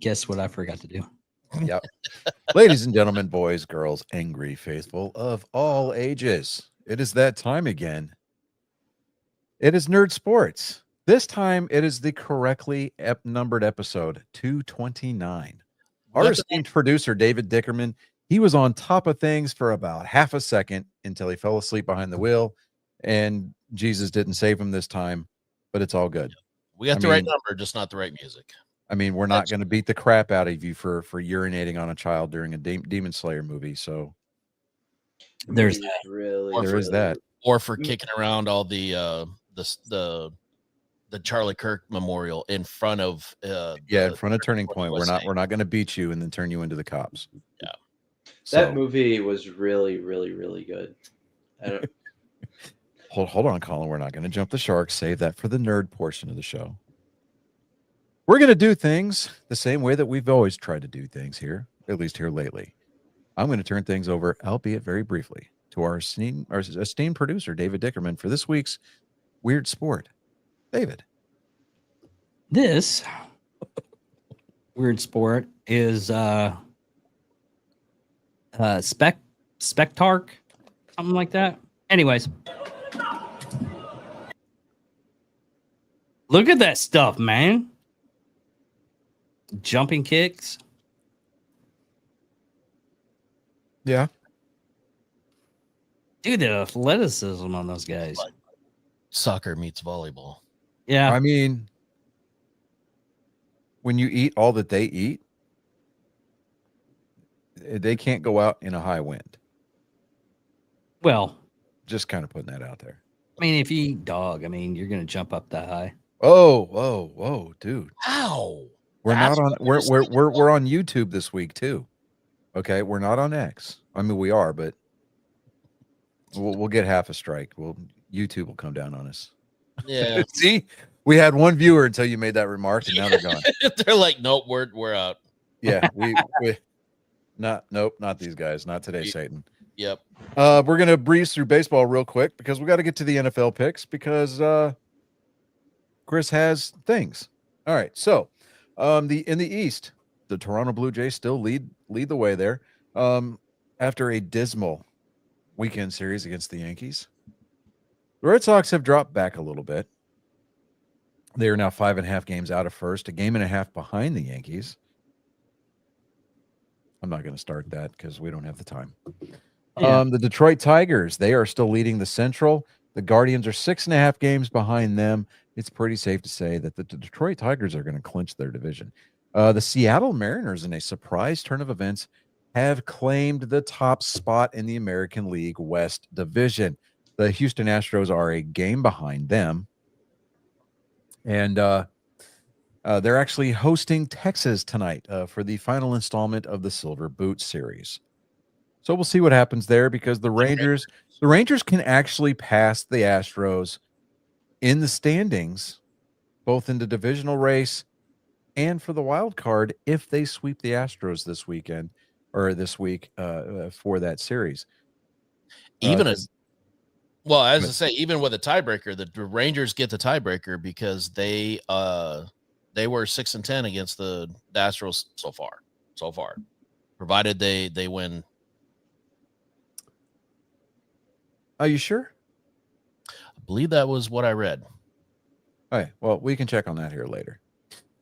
guess what I forgot to do? Yep. Ladies and gentlemen, boys, girls, angry faithful of all ages, it is that time again. It is Nerd Sports. This time it is the correctly numbered episode 229. Our esteemed producer, David Dickerman, he was on top of things for about half a second until he fell asleep behind the wheel, and Jesus didn't save him this time, but it's all good. We got the right number, just not the right music. I mean, we're not going to beat the crap out of you for urinating on a child during a Demon Slayer movie. So there's that. Or for kicking around all the Charlie Kirk memorial in front of in front of Turning Point. We're not going to beat you and then turn you into the cops. Yeah. That movie was really, really, really good. Hold on, Colin. We're not going to jump the shark. Save that for the nerd portion of the show. We're going to do things the same way that we've always tried to do things here, at least here lately. I'm going to turn things over, albeit very briefly, to our esteemed producer, David Dickerman, for this week's Weird Sport. David. This Weird Sport is Spectark, something like that. Anyways. Look at that stuff, man. Jumping kicks. Yeah. Dude, the athleticism on those guys. Like soccer meets volleyball. Yeah. I mean, when you eat all that they eat, they can't go out in a high wind. Well, just kind of putting that out there. I mean, if you eat dog, I mean, you're going to jump up that high. Whoa, dude. Ow. We're not on we're on YouTube this week too. Okay, we're not on X. I mean, we are, but we'll get half a strike. YouTube will come down on us. Yeah. See, we had one viewer until you made that remark, and now they're gone. They're like, nope, we're out. Yeah, we not these guys. Not today, Satan. Yep. We're gonna breeze through baseball real quick because we got to get to the NFL picks because Chris has things. All right, so in the East, the Toronto Blue Jays still lead the way there. After a dismal weekend series against the Yankees, the Red Sox have dropped back a little bit. They are now 5.5 games out of first, a game and a half behind the Yankees. I'm not going to start that because we don't have the time. Yeah. The Detroit Tigers, they are still leading the Central. The Guardians are 6.5 games behind them. It's pretty safe to say that the Detroit Tigers are going to clinch their division. The Seattle Mariners, in a surprise turn of events, have claimed the top spot in the American League West Division. The Houston Astros are a game behind them. And they're actually hosting Texas tonight for the final installment of the Silver Boot Series. So we'll see what happens there because the Rangers can actually pass the Astros in the standings, both in the divisional race and for the wild card if they sweep the Astros this weekend or this week for that series. Even as I say, even with a tiebreaker, the Rangers get the tiebreaker because they were 6-10 against the Astros so far, provided they win. Are you sure? I believe that was what I read. All right. Well, we can check on that here later.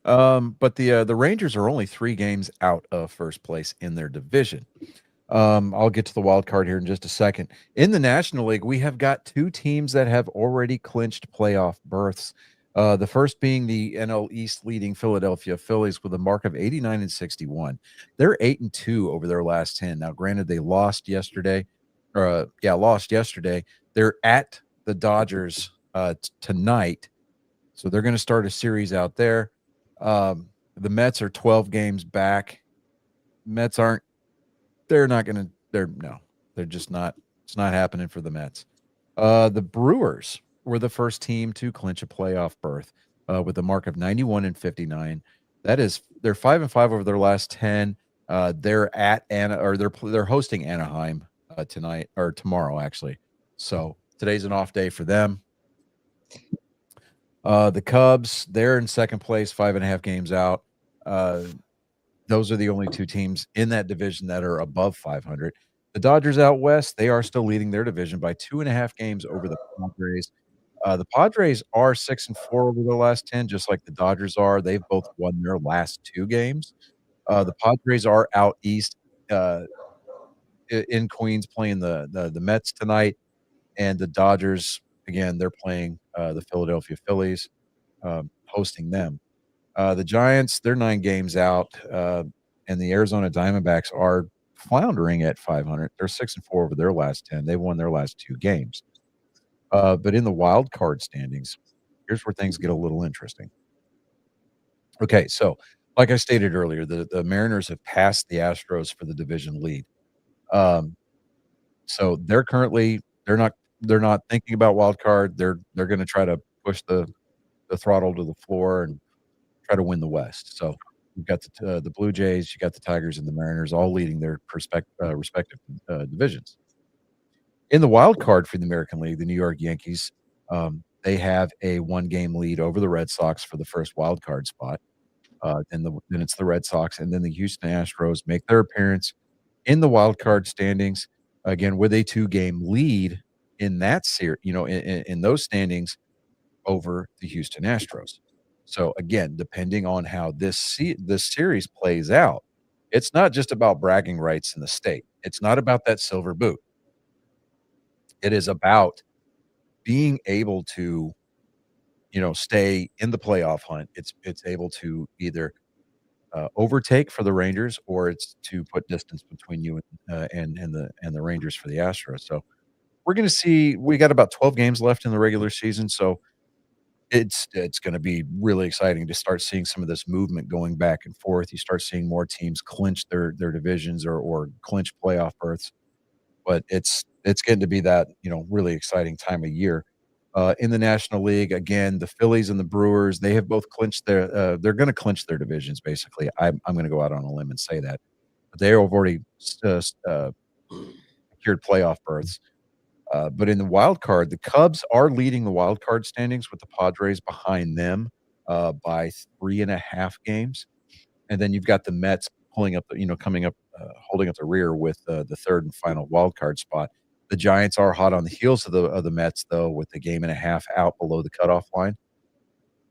But the Rangers are only 3 games out of first place in their division. I'll get to the wild card here in just a second. In the National League, we have got 2 teams that have already clinched playoff berths. The first being the NL East leading Philadelphia Phillies with a mark of 89-61. They're 8-2 over their last 10. Now, granted, they lost yesterday. They're at the Dodgers tonight, so they're going to start a series out there. The Mets are 12 games back. Mets aren't. They're just not. It's not happening for the Mets. The Brewers were the first team to clinch a playoff berth with a mark of 91-59. That is, they're 5-5 over their last 10. They're hosting Anaheim tonight or tomorrow actually. So today's an off day for them. The Cubs, they're in second place, 5.5 games out. those are the only two teams in that division that are above 500. The Dodgers out west, they are still leading their division by 2.5 games over the Padres. The Padres are 6-4 over their last 10, just like the Dodgers are. They've both won their last 2 games. The Padres are out east in Queens playing the Mets tonight, and the Dodgers, again, they're playing the Philadelphia Phillies, hosting them. The Giants, they're 9 games out, and the Arizona Diamondbacks are floundering at 500. They're 6-4 over their last 10. They've won their last 2 games. But in the wild card standings, here's where things get a little interesting. Okay, so like I stated earlier, the Mariners have passed the Astros for the division lead. So they're not thinking about wild card. They're going to try to push the throttle to the floor and try to win the West. So you've got the Blue Jays, you got the Tigers, and the Mariners all leading their respective divisions. In the wild card for the American League, the New York Yankees, they have a 1-game lead over the Red Sox for the first wild card spot. Then it's the Red Sox, and then the Houston Astros make their appearance in the wild card standings again with a 2-game lead in that series. In those standings over the Houston Astros. So again, depending on how this series plays out, it's not just about bragging rights in the state. It's not about that silver boot. It is about being able to, stay in the playoff hunt. It's able to either overtake for the Rangers, or it's to put distance between you and the Rangers for the Astros. So we're going to see. We got about 12 games left in the regular season, so it's going to be really exciting to start seeing some of this movement going back and forth. You start seeing more teams clinch their divisions or clinch playoff berths. But it's getting to be that really exciting time of year. In the National League, again, the Phillies and the Brewers, they have both clinched they're going to clinch their divisions. Basically, I'm going to go out on a limb and say that, but they have already secured playoff berths. But in the wild card, the Cubs are leading the wild card standings with the Padres behind them by 3.5 games, and then you've got the Mets pulling up, coming up, holding up the rear with the third and final wild card spot. The Giants are hot on the heels of the Mets, though, with the 1.5 out below the cutoff line.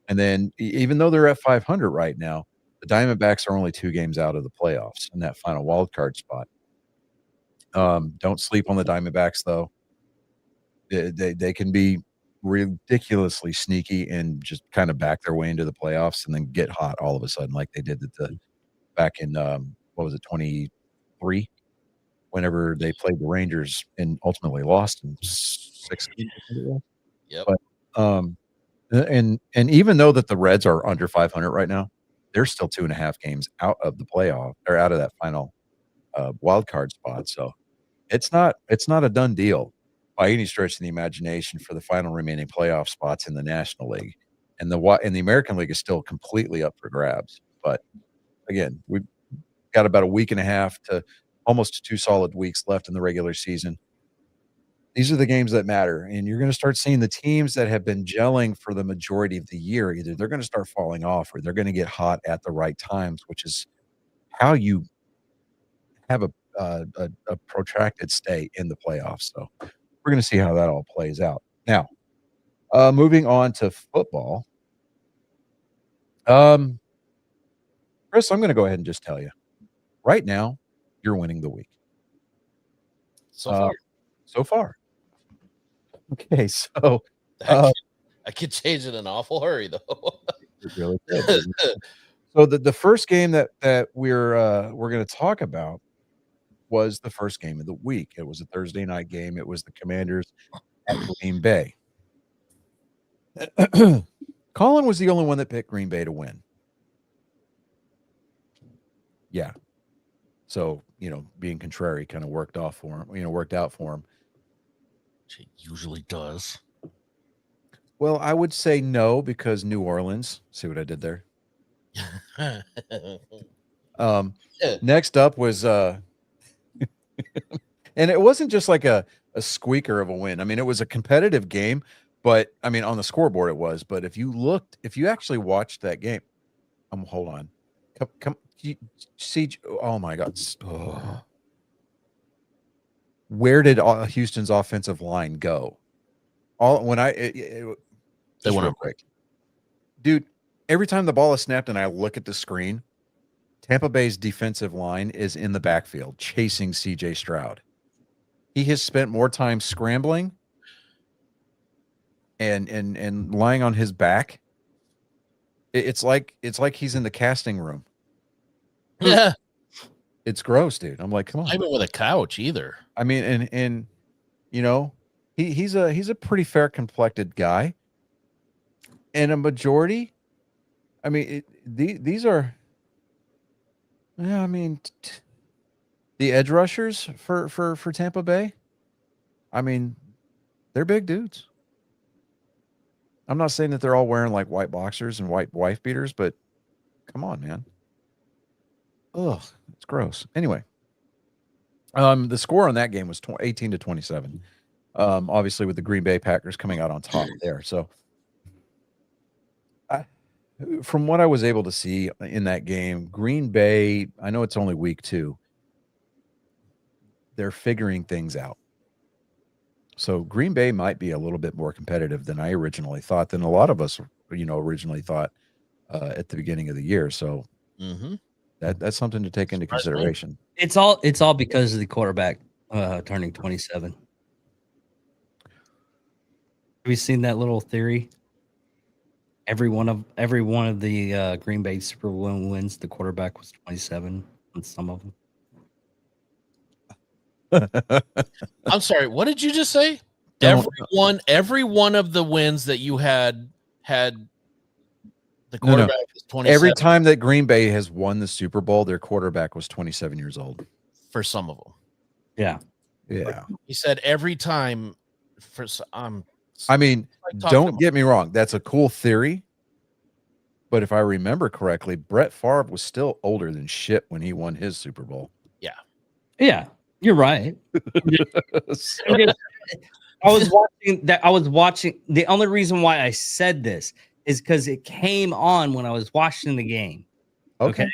And then, even though they're at 500 right now, the Diamondbacks are only 2 games out of the playoffs in that final wild card spot. Don't sleep on the Diamondbacks, though. They can be ridiculously sneaky and just kind of back their way into the playoffs and then get hot all of a sudden, like they did back in 23, whenever they played the Rangers and ultimately lost in 6 games. Yep. But and even though that the Reds are under 500 right now, they're still 2.5 games out of the playoff, or out of that final wild card spot. So it's not a done deal by any stretch of the imagination for the final remaining playoff spots in the National League. And the American League is still completely up for grabs. But again, we've got about a week and a half to almost 2 solid weeks left in the regular season. These are the games that matter, and you're going to start seeing the teams that have been gelling for the majority of the year. Either they're going to start falling off, or they're going to get hot at the right times, which is how you have a protracted stay in the playoffs. So we're going to see how that all plays out. Now, moving on to football. Chris, I'm going to go ahead and just tell you, right now, you're winning the week. So far. Okay, so I could change it in an awful hurry, though. it really did. So the first game that we're going to talk about was the first game of the week. It was a Thursday night game. It was the Commanders at Green Bay. Colin was the only one that picked Green Bay to win. Yeah. So, being contrary kind of worked out for him. It usually does. Well, I would say no, because New Orleans. See what I did there? Next up was and it wasn't just like a squeaker of a win. I mean, it was a competitive game, but I mean, on the scoreboard it was. But if you actually watched that game, hold on. Come, Siege. Oh my God. Where did Houston's offensive line go? They just went real up. quick, dude. Every time the ball is snapped and I look at the screen, Tampa Bay's defensive line is in the backfield chasing CJ Stroud. He has spent more time scrambling and lying on his back. It's like he's in the casting room. Yeah, It's gross, dude. I'm like, come not on. even with a couch either. I mean, and you know, he's a pretty fair complected guy, and a majority. I mean, these are. Yeah, I mean, the edge rushers for Tampa Bay. I mean, they're big dudes. I'm not saying that they're all wearing like white boxers and white wife beaters, but come on, man. Ugh, it's gross. Anyway, the score on that game was 18-27. Obviously with the Green Bay Packers coming out on top there. So, from what I was able to see in that game, Green Bay, I know it's only week 2. They're figuring things out. So Green Bay might be a little bit more competitive than I originally thought, than a lot of us, originally thought at the beginning of the year. So that's something to take into consideration. It's all because of the quarterback turning 27. Have you seen that little theory? Every one of the Green Bay Super Bowl wins, the quarterback was 27 on some of them. I'm sorry. What did you just say? Every one of the wins that you had the quarterback was 27. Every time that Green Bay has won the Super Bowl, their quarterback was 27 years old. For some of them. Yeah. He said every time for I mean, don't get me wrong. That's a cool theory. But if I remember correctly, Brett Favre was still older than shit when he won his Super Bowl. Yeah, you're right. I was watching that. The only reason why I said this is because it came on when I was watching the game. Okay.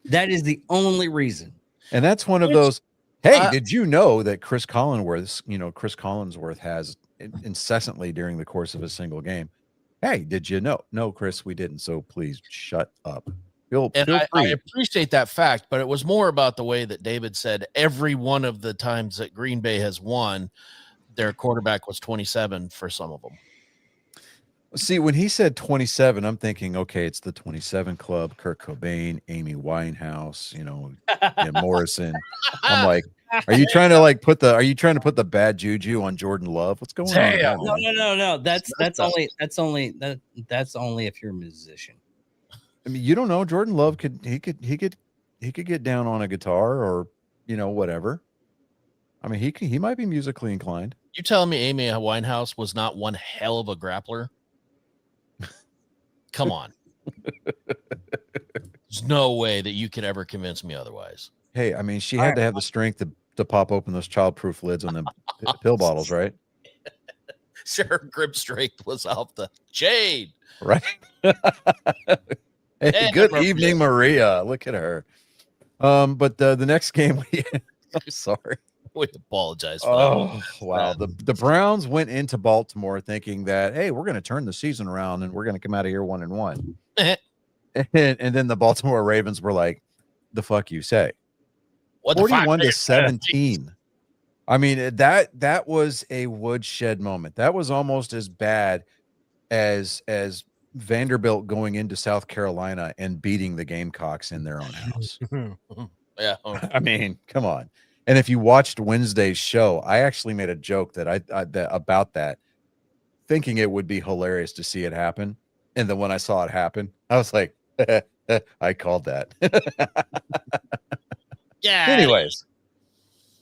That is the only reason. And that's one of those. Hey, did you know that Chris Collinsworth has incessantly during the course of a single game? Hey, did you know? No, Chris, we didn't. So please shut up. Feel I free. appreciate that fact, but it was more about the way that David said every one of the times that Green Bay has won, their quarterback was 27 for some of them. See, when he said 27, I'm thinking, okay, it's the 27 Club, Kurt Cobain, Amy Winehouse, Jim Morrison. I'm like, are you trying to put the bad juju on Jordan Love? What's going on? There, no. That's only if you're a musician. I mean, you don't know. Jordan Love could get down on a guitar or whatever. I mean, he might be musically inclined. You telling me Amy Winehouse was not one hell of a grappler? Come on. There's no way that you could ever convince me otherwise. Hey, I mean, she had to have the strength to pop open those childproof lids on them pill bottles, right? Sure, grip strength was off the chain. Right. Hey, good evening, Maria. Look at her. But the next game I'm sorry. We apologize for that. Wow. The Browns went into Baltimore thinking that, hey, we're going to turn the season around and we're going to come out of here 1-1. and then the Baltimore Ravens were like, the fuck you say? 41-17. I mean, that was a woodshed moment. That was almost as bad as Vanderbilt going into South Carolina and beating the Gamecocks in their own house. Yeah. I mean, come on. And if you watched Wednesday's show, I actually made a joke about that, thinking it would be hilarious to see it happen. And then when I saw it happen, I was like, I called that. Yeah. Anyways,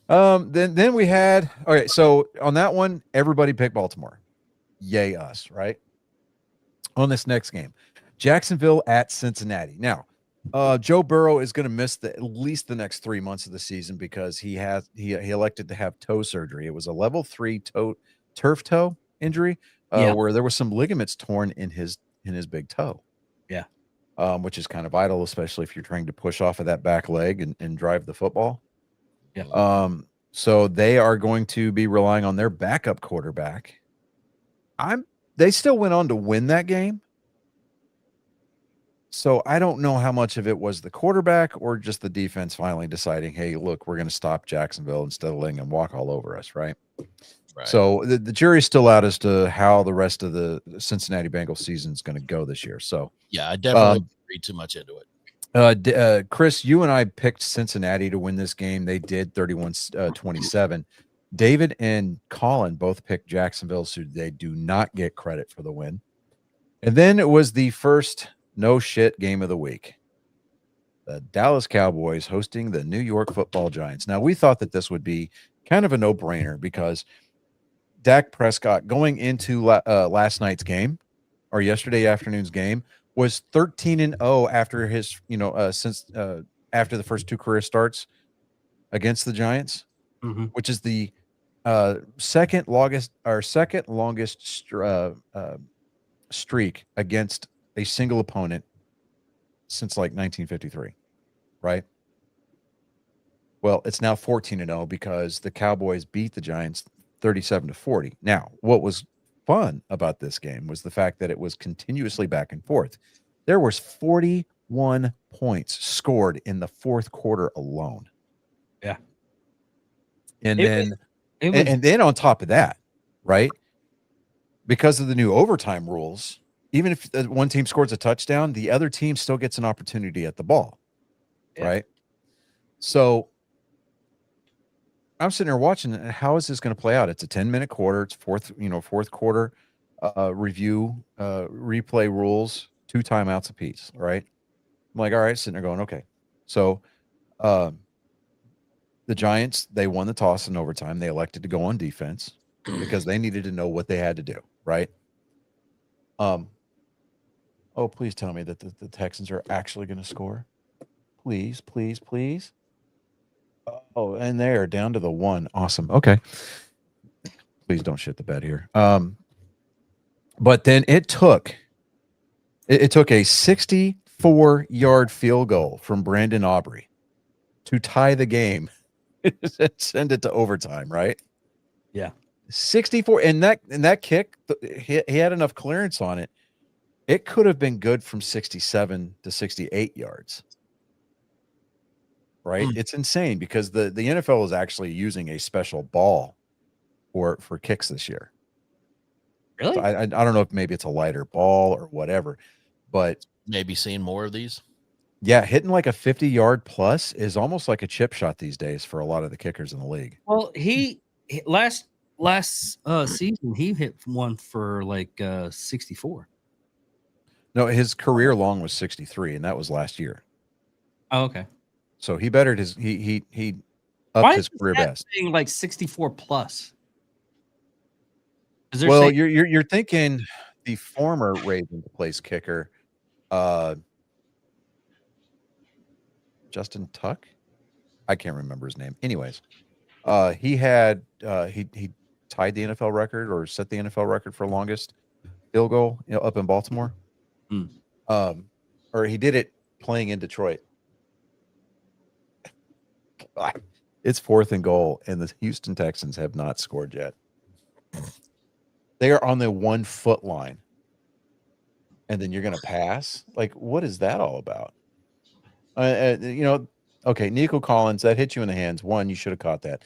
then we had, all right. So on that one, everybody picked Baltimore. Yay us, right? On this next game, Jacksonville at Cincinnati. Now, Joe Burrow is going to miss at least the next 3 months of the season because he elected to have toe surgery. It was a level 3 turf toe injury where there was some ligaments torn in his big toe. Yeah. which is kind of vital, especially if you're trying to push off of that back leg and drive the football. Yeah. So they are going to be relying on their backup quarterback. They still went on to win that game. So I don't know how much of it was the quarterback or just the defense finally deciding, hey, look, we're going to stop Jacksonville instead of letting them walk all over us, right? Right. So the jury's still out as to how the rest of the Cincinnati Bengals season is going to go this year. So yeah, I definitely don't read too much into it. Chris, you and I picked Cincinnati to win this game. They did 31-27. David and Colin both picked Jacksonville, so they do not get credit for the win. And then it was the first no shit game of the week. The Dallas Cowboys hosting the New York Football Giants. Now, we thought that this would be kind of a no-brainer because Dak Prescott going into last night's game or yesterday afternoon's game was 13-0 after his, after the first two career starts against the Giants, which is the second longest streak against a single opponent since like 1953, right? Well, it's now 14-0 because the Cowboys beat the Giants 37-40. Now, what was fun about this game was the fact that it was continuously back and forth. There was 41 points scored in the fourth quarter alone. Yeah. And then on top of that, right? Because of the new overtime rules, even if one team scores a touchdown, the other team still gets an opportunity at the ball, right? So I'm sitting there watching. How is this going to play out? It's a 10-minute quarter. It's fourth quarter review, replay rules, 2 timeouts apiece, right? I'm like, all right, sitting there going, okay. So the Giants, they won the toss in overtime. They elected to go on defense because they needed to know what they had to do, right? Oh, please tell me that the Texans are actually going to score. Please, please, please. Oh, and they are down to the 1. Awesome. Okay. Please don't shit the bed here. But then it took a 64-yard field goal from Brandon Aubrey to tie the game and send it to overtime, right? Yeah. 64, and that kick, he had enough clearance on it. It could have been good from 67 to 68 yards. Right? It's insane because the NFL is actually using a special ball for kicks this year. Really? So I don't know if maybe it's a lighter ball or whatever, but Maybe seeing more of these. yeah, hitting like a 50-yard plus is almost like a chip shot these days for a lot of the kickers in the league. Well, he last season he hit one for like 64. No, his career long was 63, and that was last year. Oh, okay. So he bettered his he upped Why his is career that best. saying like 64 plus? Is there Well, saying- you're thinking the former Ravens place kicker, Justin Tuck. I can't remember his name. Anyways, he had he tied the NFL record or set the NFL record for longest field goal, up in Baltimore. Or he did it playing in Detroit. It's 4th and goal, and the Houston Texans have not scored yet. They are on the 1 foot line, and then you're going to pass. Like, what is that all about? Okay, Nico Collins, that hit you in the hands. 1, you should have caught that.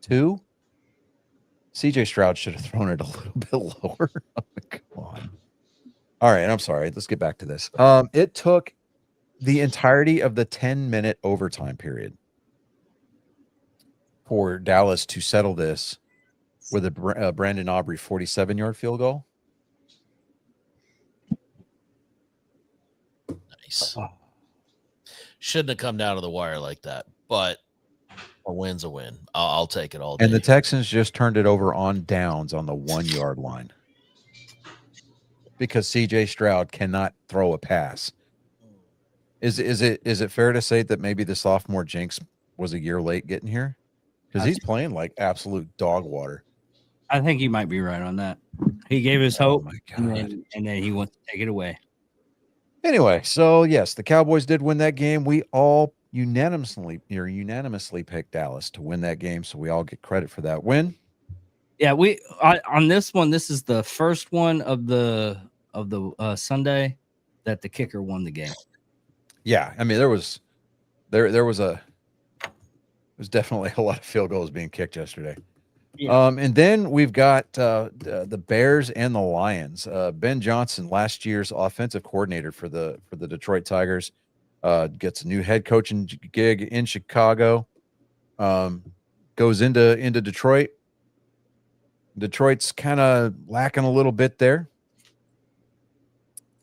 2, CJ Stroud should have thrown it a little bit lower. Oh, come on. All right, I'm sorry. Let's get back to this. It took the entirety of the 10-minute overtime period for Dallas to settle this with a Brandon Aubrey 47-yard field goal. Nice. Shouldn't have come down to the wire like that, but a win's a win. I'll take it all day. And the Texans just turned it over on downs on the 1-yard line because CJ Stroud cannot throw a pass. Is it fair to say that maybe the sophomore jinx was a year late getting here? Because he's playing like absolute dog water. I think he might be right on that. He gave his hope, my and God. then he wants to take it away. Anyway, so yes, the Cowboys did win that game. We all unanimously picked Dallas to win that game, so we all get credit for that win. Yeah, on this one. This is the first one of the Sunday that the kicker won the game. Yeah, I mean there was definitely a lot of field goals being kicked yesterday. Yeah. And then we've got the Bears and the Lions. Ben Johnson, last year's offensive coordinator for the Detroit Tigers, gets a new head coaching gig in Chicago. Goes into Detroit. Detroit's kind of lacking a little bit there.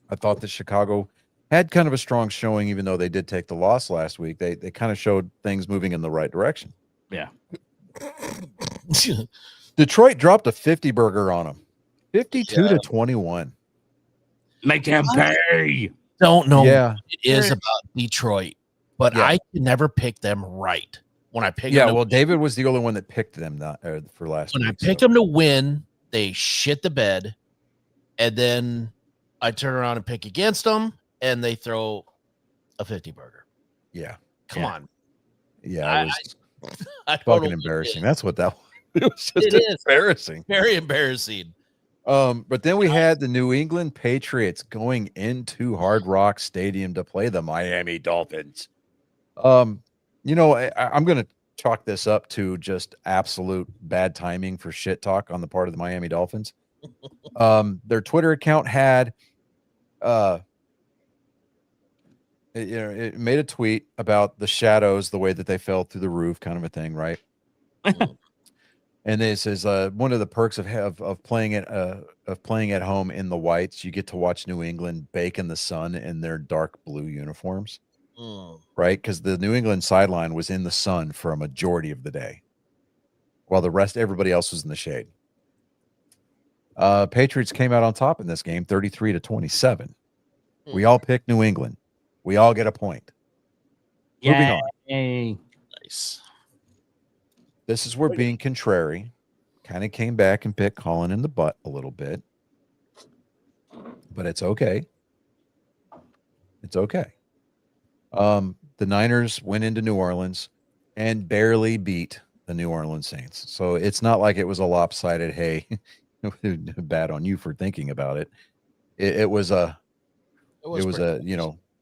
I thought that Chicago had kind of a strong showing, even though they did take the loss last week. They kind of showed things moving in the right direction. Yeah. Detroit dropped a 50 burger on them, 52-21. Make him pay. Don't know Yeah. what it is about Detroit, but Yeah. I can never pick them right. When I pick Yeah, them, well, David was the only one that picked them for last when week. I pick them to win, they shit the bed, and then I turn around and pick against them, and they throw a 50 burger. Yeah. Come Yeah. on, Yeah, it was I don't fucking know what it embarrassing. is. That's what that was. It was just It is. embarrassing. Very embarrassing. But then we had the New England Patriots going into Hard Rock Stadium to play the Miami Dolphins. I'm going to chalk this up to just absolute bad timing for shit talk on the part of the Miami Dolphins. Their Twitter account had, it made a tweet about the shadows, the way that they fell through the roof, kind of a thing, right? And this is one of the perks of playing at home in the whites. You get to watch New England bake in the sun in their dark blue uniforms, right? Because the New England sideline was in the sun for a majority of the day, while everybody else was in the shade. Patriots came out on top in this game, 33-27. We all picked New England. We all get a point. Moving on. Yay. Nice. This is where being contrary kind of came back and bit Colin in the butt a little bit. But it's okay. It's okay. The Niners went into New Orleans and barely beat the New Orleans Saints. So it's not like it was a lopsided, hey, bad on you for thinking about it. It was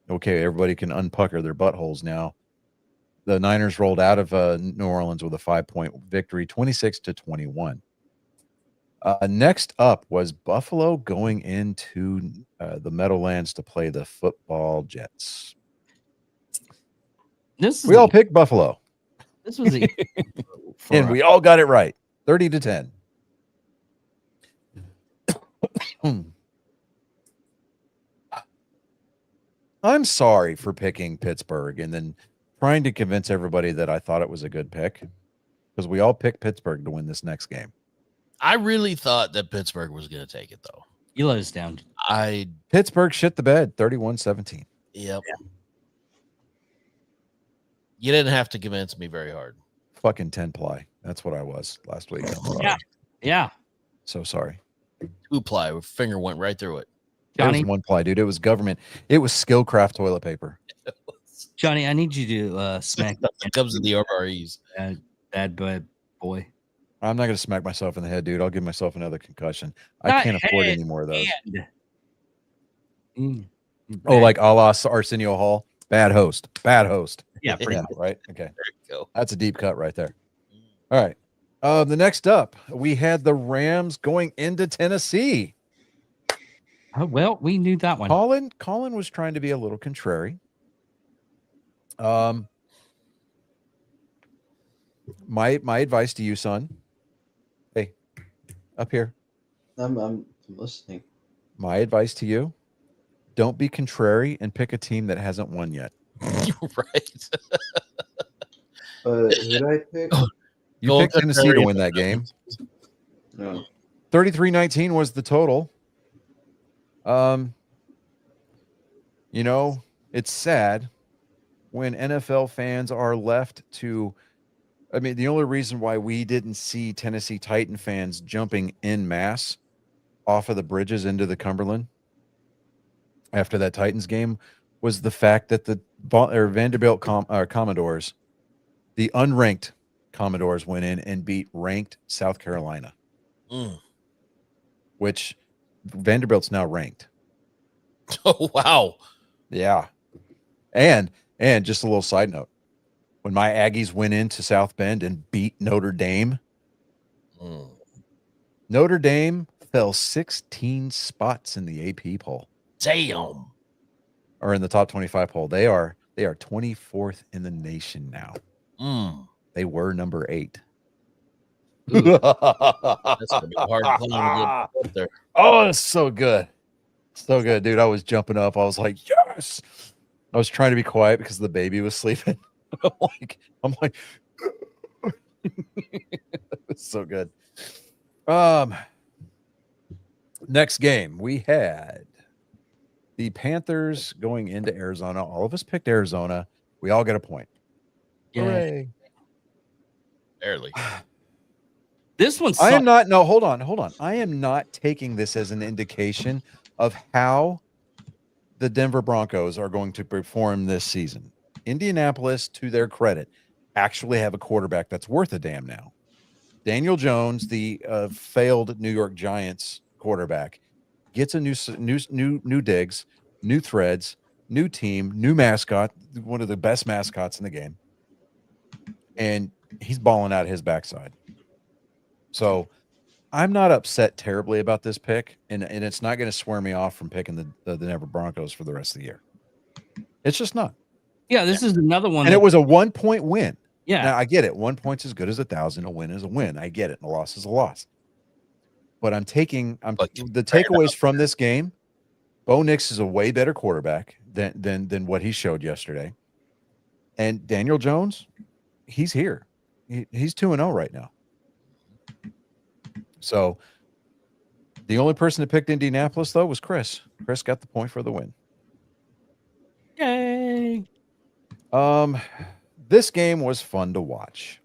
okay, everybody can unpucker their buttholes now. The Niners rolled out of New Orleans with a 5-point victory, 26-21. Next up was Buffalo going into the Meadowlands to play the football Jets. We all picked Buffalo. This was and we all got it right, 30-10. I'm sorry for picking Pittsburgh and then trying to convince everybody that I thought it was a good pick, because we all picked Pittsburgh to win this next game. I really thought that Pittsburgh was going to take it, though. You let us down. Pittsburgh shit the bed, 31-17. Yep. Yeah. You didn't have to convince me very hard. Fucking 10-ply. That's what I was last week. Yeah. So sorry. 2-ply. Finger went right through it. Johnny, it was 1-ply, dude. It was government. It was Skillcraft toilet paper. Johnny, I need you to smack. It comes to the RREs. Bad boy. I'm not going to smack myself in the head, dude. I'll give myself another concussion. I can't afford any more of those. Oh, like a la Arsenio Hall? Bad host. Yeah, right? Okay. There you go. That's a deep cut right there. All right. The next up, we had the Rams going into Tennessee. Oh, well, we knew that one. Colin was trying to be a little contrary. My advice to you, son. Hey, up here. I'm listening. My advice to you: don't be contrary and pick a team that hasn't won yet. You're right. Who did I pick? You picked Tennessee to win that game. No. 33-19 was the total. It's sad when NFL fans are left to, I mean, the only reason why we didn't see Tennessee Titan fans jumping en masse off of the bridges into the Cumberland after that Titans game was the fact that the Vanderbilt Commodores, the unranked Commodores, went in and beat ranked South Carolina, which Vanderbilt's now ranked. Oh, wow. Yeah. And just a little side note, when my Aggies went into South Bend and beat Notre Dame, Notre Dame fell 16 spots in the AP poll. Damn. Or in the top 25 poll. They are 24th in the nation now. They were number 8. That's gonna be a hard climb to get up there. Oh, it's so good. So good, dude. I was jumping up. I was like, yes. I was trying to be quiet because the baby was sleeping. I'm like, it's so good. Next game, we had the Panthers going into Arizona. All of us picked Arizona. We all get a point. Hooray. Barely. This one I am sucked. not. No, hold on. I am not taking this as an indication of how the Denver Broncos are going to perform this season. Indianapolis, to their credit, actually have a quarterback that's worth a damn now. Daniel Jones, the failed New York Giants quarterback, gets a new digs, new threads, new team, new mascot, one of the best mascots in the game, and he's balling out his backside. So I'm not upset terribly about this pick, and it's not going to swear me off from picking the Denver Broncos for the rest of the year. It's just not. Yeah, this is another one. And it was a 1-point win. Yeah. Now, I get it. 1 point's as good as 1,000. A win is a win. I get it. A loss is a loss. But the takeaways from this game. Bo Nix is a way better quarterback than what he showed yesterday. And Daniel Jones, he's here. He's 2-0 right now. So the only person that picked Indianapolis, though, was Chris. Chris got the point for the win. Yay. This game was fun to watch.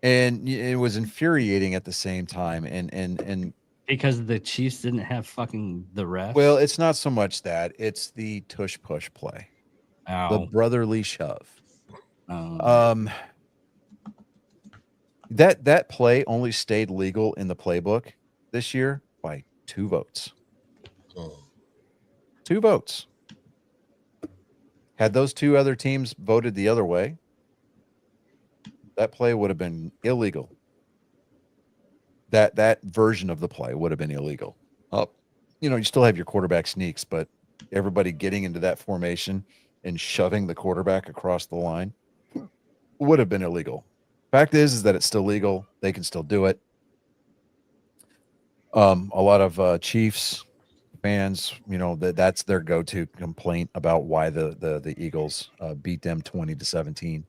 And it was infuriating at the same time. And because the Chiefs didn't have fucking the refs. well, it's not so much that. It's the tush push play. The brotherly shove. That play only stayed legal in the playbook this year by 2 votes. 2 votes. Had those 2 other teams voted the other way, that play would have been illegal. That version of the play would have been illegal. You still have your quarterback sneaks, but everybody getting into that formation and shoving the quarterback across the line would have been illegal. Fact is that it's still legal. They can still do it. A lot of Chiefs fans, that's their go-to complaint about why the Eagles beat them 20-17.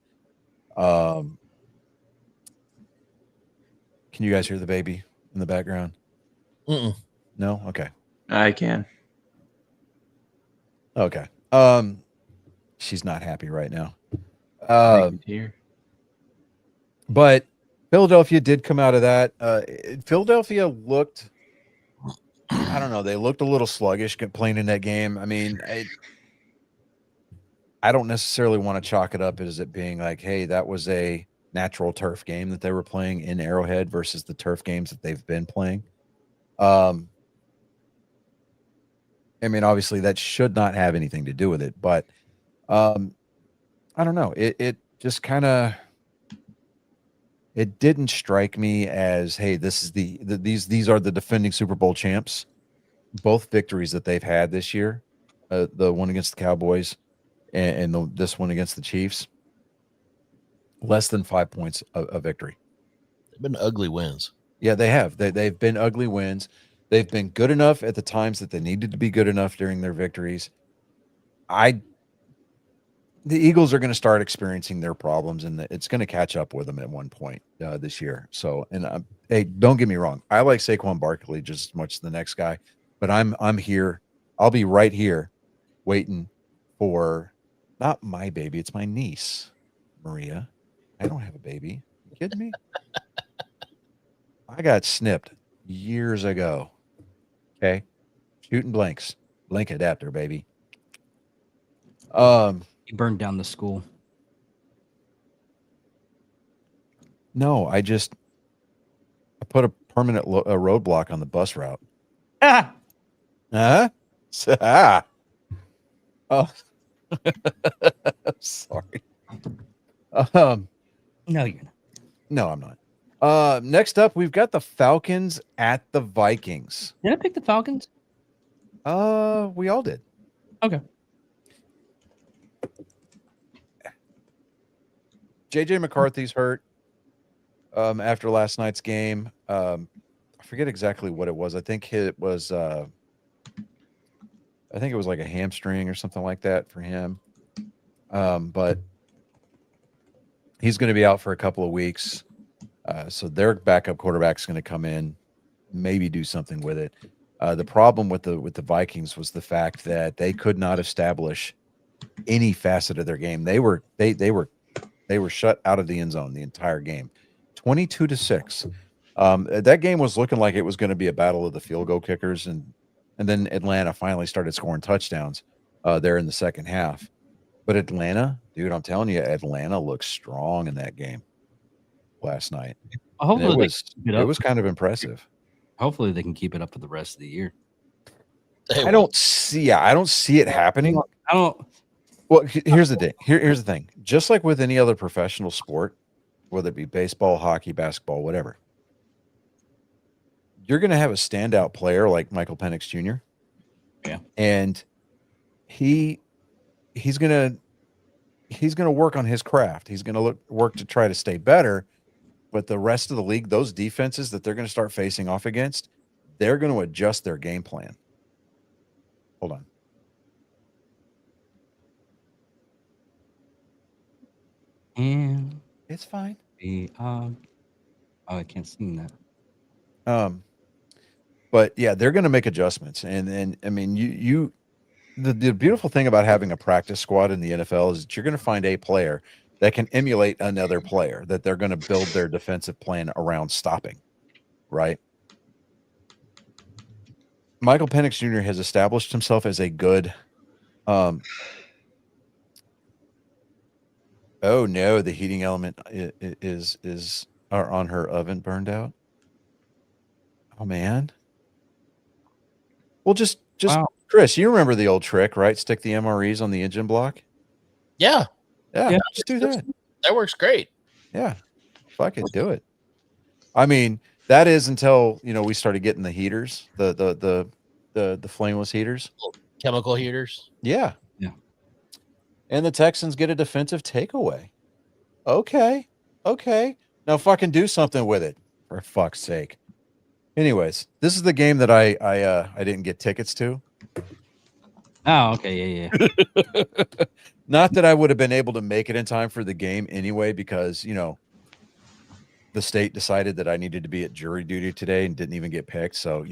Can you guys hear the baby in the background? No? Okay. I can. Okay. She's not happy right now. Here. But Philadelphia did come out of that. Philadelphia looked, I don't know, they looked a little sluggish playing in that game. I mean, I don't necessarily want to chalk it up as it being like, hey, that was a natural turf game that they were playing in Arrowhead versus the turf games that they've been playing. I mean, obviously that should not have anything to do with it, but I don't know. It just kind of, it didn't strike me as, hey, this is these are the defending Super Bowl champs. Both victories that they've had this year, the one against the Cowboys and this one against the Chiefs, less than 5 points of victory. They've been ugly wins. Yeah, they have. They've been ugly wins. They've been good enough at the times that they needed to be good enough during their victories. The Eagles are going to start experiencing their problems, and it's going to catch up with them at one point this year. So, and hey, don't get me wrong. I like Saquon Barkley just as much as the next guy, but I'm here. I'll be right here waiting for not my baby. It's my niece, Maria. I don't have a baby. You kidding me? I got snipped years ago. Okay. Shooting blanks. Link adapter, baby. He burned down the school. No, I put a permanent roadblock on the bus route. Ah! Huh? Ah. Oh, sorry. No, you're not. No, I'm not. Next up, we've got the Falcons at the Vikings. Did I pick the Falcons? We all did. Okay. JJ McCarthy's hurt. After last night's game, I forget exactly what it was. I think it was like a hamstring or something like that for him. But he's going to be out for a couple of weeks. So their backup quarterback's going to come in, maybe do something with it. The problem with the Vikings was the fact that they could not establish any facet of their game. They were shut out of the end zone the entire game, 22-6. That game was looking like it was going to be a battle of the field goal kickers, and then Atlanta finally started scoring touchdowns there in the second half. But Atlanta, dude, I'm telling you, Atlanta looked strong in that game last night. And Hopefully, it was kind of impressive. hopefully they can keep it up for the rest of the year. They I don't see it happening. I don't. Well, here's the thing. Here's the thing. Just like with any other professional sport, whether it be baseball, hockey, basketball, whatever, you're going to have a standout player like Michael Penix Jr. Yeah, and he's going to work on his craft. He's going to work to try to stay better. But the rest of the league, those defenses that they're going to start facing off against, they're going to adjust their game plan. Hold on. and It's fine. the oh, I can't see that. But yeah, they're going to make adjustments, and I mean, the beautiful thing about having a practice squad in the NFL is that you're going to find a player that can emulate another player that they're going to build their defensive plan around stopping, right? Michael Penix Jr. has established himself as a good. Oh no, the heating element is on her oven burned out. Oh man. Well, just Wow. Chris, you remember the old trick, right? Stick the MREs on the engine block. Yeah, Yeah, just do that. that works great. Yeah, fuck it, do it. I mean, that is until we started getting the heaters, the flameless heaters. Chemical heaters. Yeah, Yeah. And the Texans get a defensive takeaway. Okay. Now fucking do something with it, for fuck's sake. Anyways, this is the game that I didn't get tickets to. Oh, okay, yeah. Not that I would have been able to make it in time for the game anyway, because the state decided that I needed to be at jury duty today and didn't even get picked. So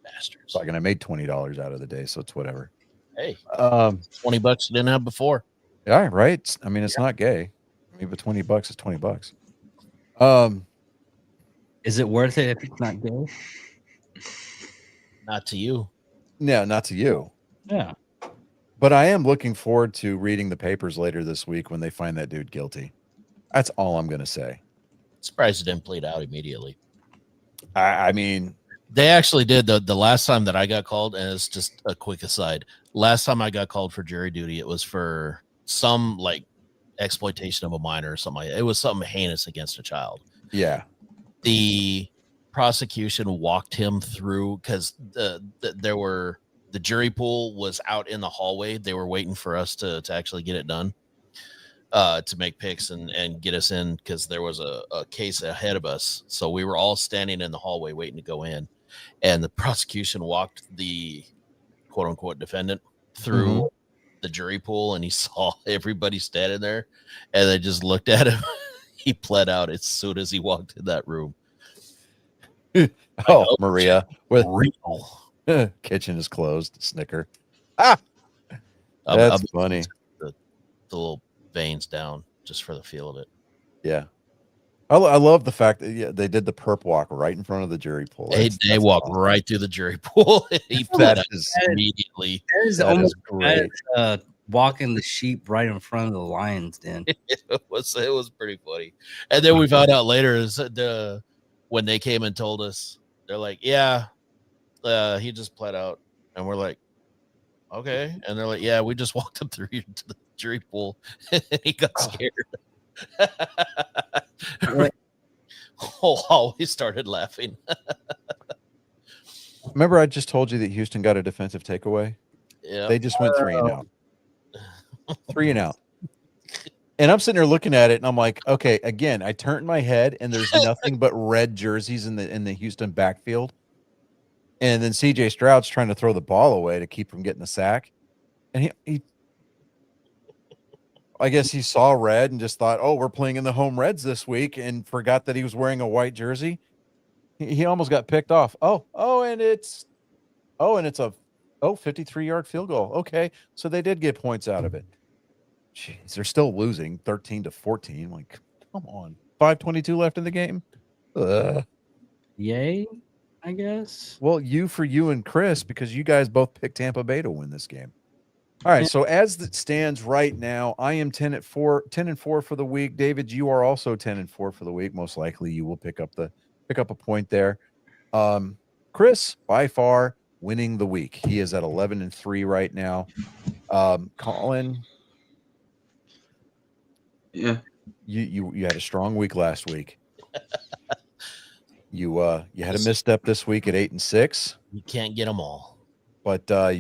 Bastards. fucking I made $20 out of the day, so it's whatever. Hey, Um, $20 you didn't have before. yeah, right. I mean, it's not gay. I mean, but $20 is $20. Is it worth it if it's not gay? Not to you. No, not to you. Yeah. But I am looking forward to reading the papers later this week when they find that dude guilty. That's all I'm going to say. Surprised it didn't plead out immediately. I mean, They actually did the last time that I got called, and it's just a quick aside. Last time I got called for jury duty, it was for some like exploitation of a minor or something like that. It was something heinous against a child. yeah. The prosecution walked him through because the jury pool was out in the hallway. They were waiting for us to actually get it done, to make picks and get us in, because there was a case ahead of us. So we were all standing in the hallway waiting to go in, and the prosecution walked the quote unquote defendant through the jury pool, and he saw everybody standing there, and they just looked at him. He pled out as soon as he walked in that room. Oh, Maria, with Real. kitchen is closed. Snicker. I'll That's funny. the little veins down just for the feel of it. Yeah. I love the fact that they did the perp walk right in front of the jury pool. They That's walked awesome. right through the jury pool. He put That it is immediately. That is that almost is great. walking the sheep right in front of the lion's den. It was pretty funny. And then we found out later is when they came and told us, they're like, yeah, he just pled out. And we're like, okay. And they're like, yeah, we just walked him through to the jury pool and he got scared. Oh, we started laughing. Remember, I just told you that Houston got a defensive takeaway. Yeah. They just went 3 and out. 3 and out. And I'm sitting there looking at it, and I'm like, okay. Again, I turned my head, and there's nothing but red jerseys in the Houston backfield. And then CJ Stroud's trying to throw the ball away to keep from getting the sack, and he I guess he saw red and just thought, oh, we're playing in the home Reds this week, and forgot that he was wearing a white jersey. He almost got picked off. And it's a 53-yard field goal. Okay, so they did get points out of it. Jeez, they're still losing 13-14. Like, come on. 5:22 left in the game. Ugh. Yay, I guess. Well, you and Chris, because you guys both picked Tampa Bay to win this game. All right, so as it stands right now, I am 10-4 for the week. David, you are also 10-4 for the week. Most likely you will pick up a point there. Chris, by far winning the week. He is at 11-3 right now. Colin, Yeah. you had a strong week last week. You had a misstep this week at 8-6. You can't get them all. But I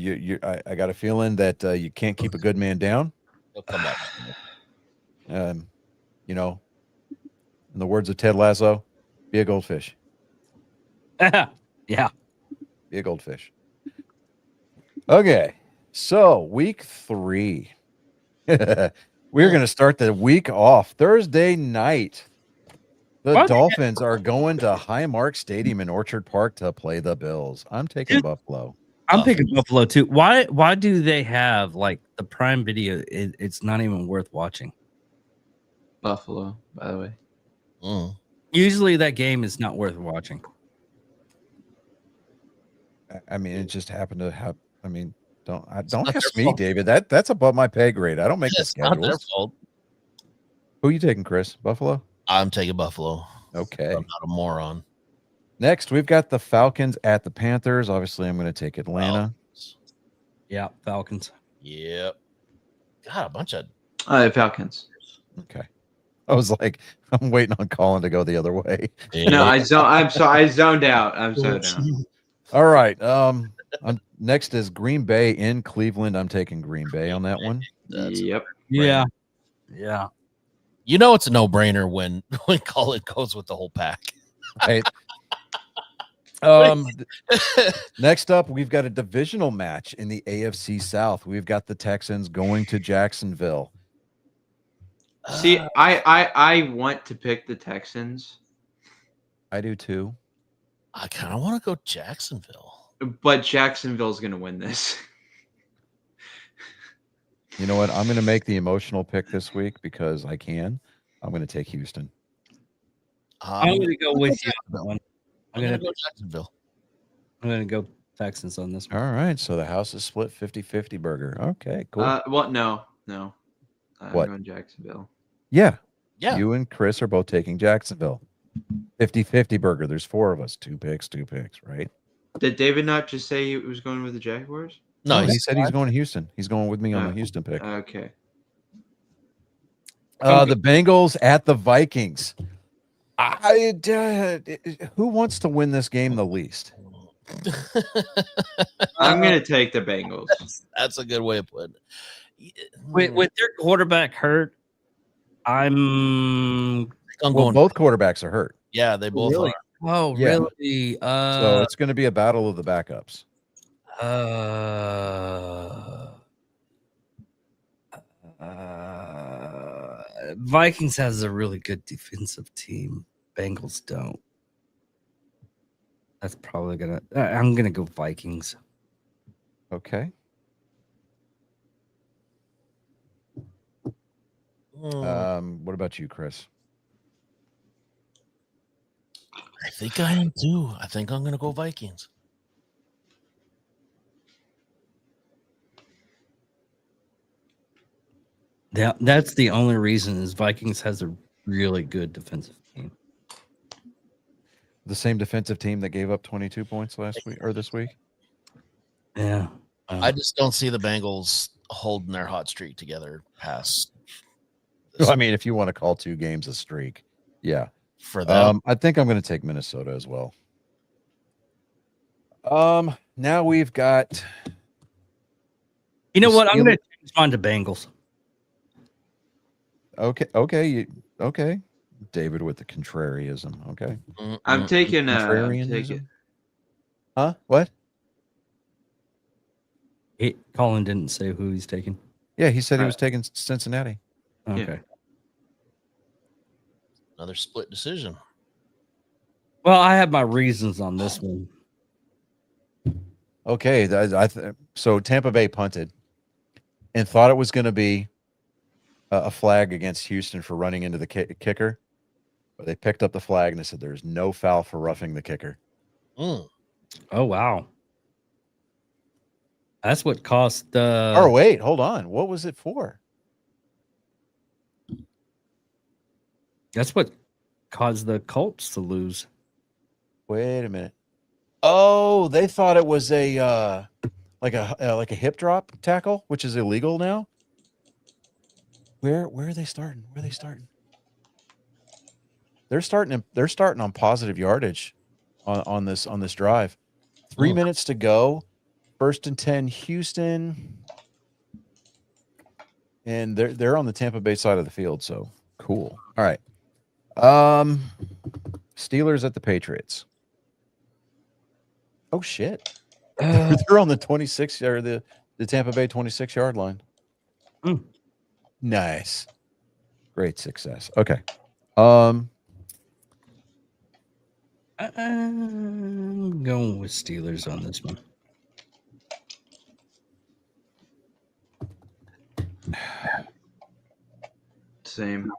got a feeling that you can't keep a good man down. He'll come back. In the words of Ted Lasso, be a goldfish. Yeah. Be a goldfish. Okay, so week 3. We're going to start the week off Thursday night. The What? Dolphins are going to Highmark Stadium in Orchard Park to play the Bills. I'm taking Buffalo. I'm picking Buffalo too. Why do they have like the Prime Video? It's not even worth watching. Buffalo, by the way. Mm. Usually that game is not worth watching. I mean, it just happened to have. I mean, don't not ask their me, fault. David. That's above my pay grade. I don't make the It's not their schedules. fault. Who you taking, Chris? Buffalo? I'm taking Buffalo. Okay. I'm not a moron. Next, we've got the Falcons at the Panthers. Obviously, I'm going to take Atlanta. Yeah, Falcons. Yep. God, a bunch of Falcons. Okay. I was like, I'm waiting on Colin to go the other way. No, I zoned out. I'm zoned out. All right. Next is Green Bay in Cleveland. I'm taking Green Bay on that one. Yep. Yeah. You know it's a no-brainer when Colin goes with the whole pack. Right. Next up, we've got a divisional match in the AFC South. We've got the Texans going to Jacksonville. See, I want to pick the Texans, I do too. I kind of want to go Jacksonville. but Jacksonville's going to win this. You know what? I'm going to make the emotional pick this week because I can. I'm going to take Houston. I'm going to go with you on that one. I'm going to go Jacksonville. I'm going to go Texans on this one. All right. So the house is split 50-50 burger. Okay, cool. Well, no. I'm What? going Jacksonville. Yeah. Yeah. You and Chris are both taking Jacksonville. 50-50 burger. There's 4 of us. 2 picks, right? Did David not just say he was going with the Jaguars? No, he said he's going to Houston. He's going with me on the Houston pick. Okay. The Bengals at the Vikings. Who wants to win this game the least? I'm going to take the Bengals. That's a good way of putting it. With their quarterback hurt, I'm Well, going. both quarterbacks are hurt. Yeah, they both Really? are. Oh, Yeah. really? So it's going to be a battle of the backups. Vikings has a really good defensive team. Bengals don't. That's probably gonna. I'm gonna go Vikings. Okay. Mm. What about you, Chris? I think I am too. I think I'm going to go Vikings. That's the only reason is Vikings has a really good defensive team. The same defensive team that gave up 22 points last week or this week. Yeah. I just don't see the Bengals holding their hot streak together past. Well, I mean, if you want to call 2 games a streak, yeah. For them. I think I'm going to take Minnesota as well. Now we've got. You know the what? I'm going Steelers- to change mine to Bengals. Okay. David with the contrarianism. Okay. I'm taking Contrarianism? Huh? What? Colin didn't say who he's taking. Yeah, he said he was taking Cincinnati. Okay. Another split decision. Well, I have my reasons on this one. Okay, so Tampa Bay punted and thought it was going to be a flag against Houston for running into the kicker, but they picked up the flag and they said there's no foul for roughing the kicker. Oh wow, that's what cost. Oh wait, hold on. What was it for? That's what caused the Colts to lose. Wait a minute. Oh, they thought it was a like a hip drop tackle, which is illegal now. Where are they starting? Where are they starting? They're starting on positive yardage on this drive. 3 minutes to go. 1st and 10 Houston. And they're on the Tampa Bay side of the field, so cool. All right. Steelers at the Patriots. Oh shit. They're on the 26 or the Tampa Bay 26-yard line. Nice. Great success. Okay. I'm going with Steelers on this one. Same.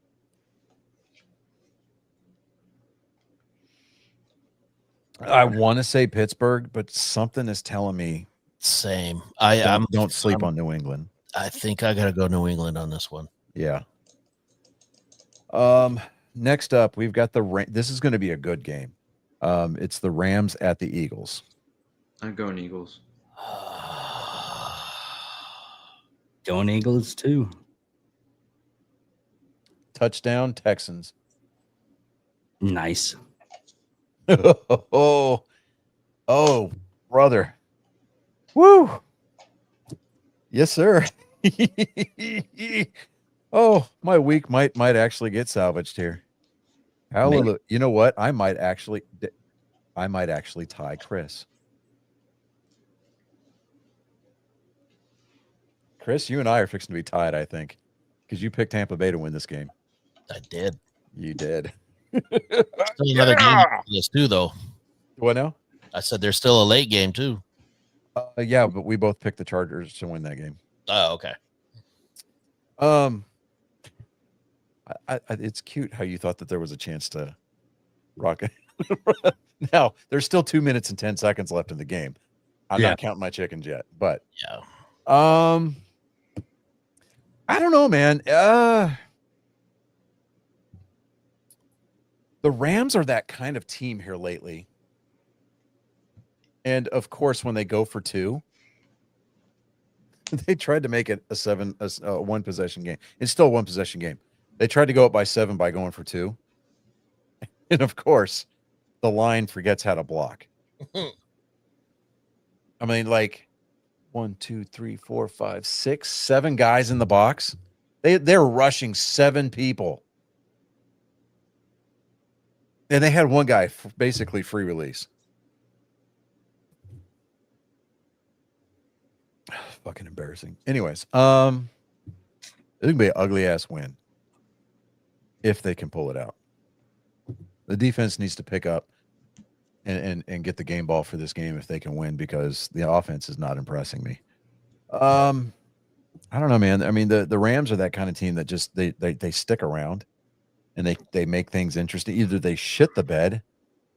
I want to say Pittsburgh, but something is telling me Same. don't sleep on New England. I think I got to go New England on this one. Yeah. Next up, we've got this is going to be a good game. It's the Rams at the Eagles. I'm going Eagles. Going Eagles too. Touchdown Texans. Nice. Oh, brother. Woo. Yes, sir. Oh, my week might actually get salvaged here. Hallelujah. Maybe. You know what? I might actually tie Chris. Chris, you and I are fixing to be tied, I think, because you picked Tampa Bay to win this game. I did. You did. Still another game for this too, though. What now? I said there's still a late game too. Yeah, but we both picked the Chargers to win that game. Oh, okay. It's cute how you thought that there was a chance to rock it. Now, there's still 2 minutes and 10 seconds left in the game. I'm not counting my chickens yet, but Yeah. I don't know, man. The Rams are that kind of team here lately. And of course, when they go for 2, they tried to make it a one possession game. It's still a one possession game. They tried to go up by 7 by going for 2. And of course, the line forgets how to block. I mean, like 1, 2, 3, 4, 5, 6, 7 guys in the box. They're rushing 7 people. And they had one guy basically free release. Fucking embarrassing. Anyways, it's gonna be an ugly ass win if they can pull it out. The defense needs to pick up and get the game ball for this game if they can win, because the offense is not impressing me. I don't know, man. I mean, the Rams are that kind of team that just they stick around and they make things interesting. Either they shit the bed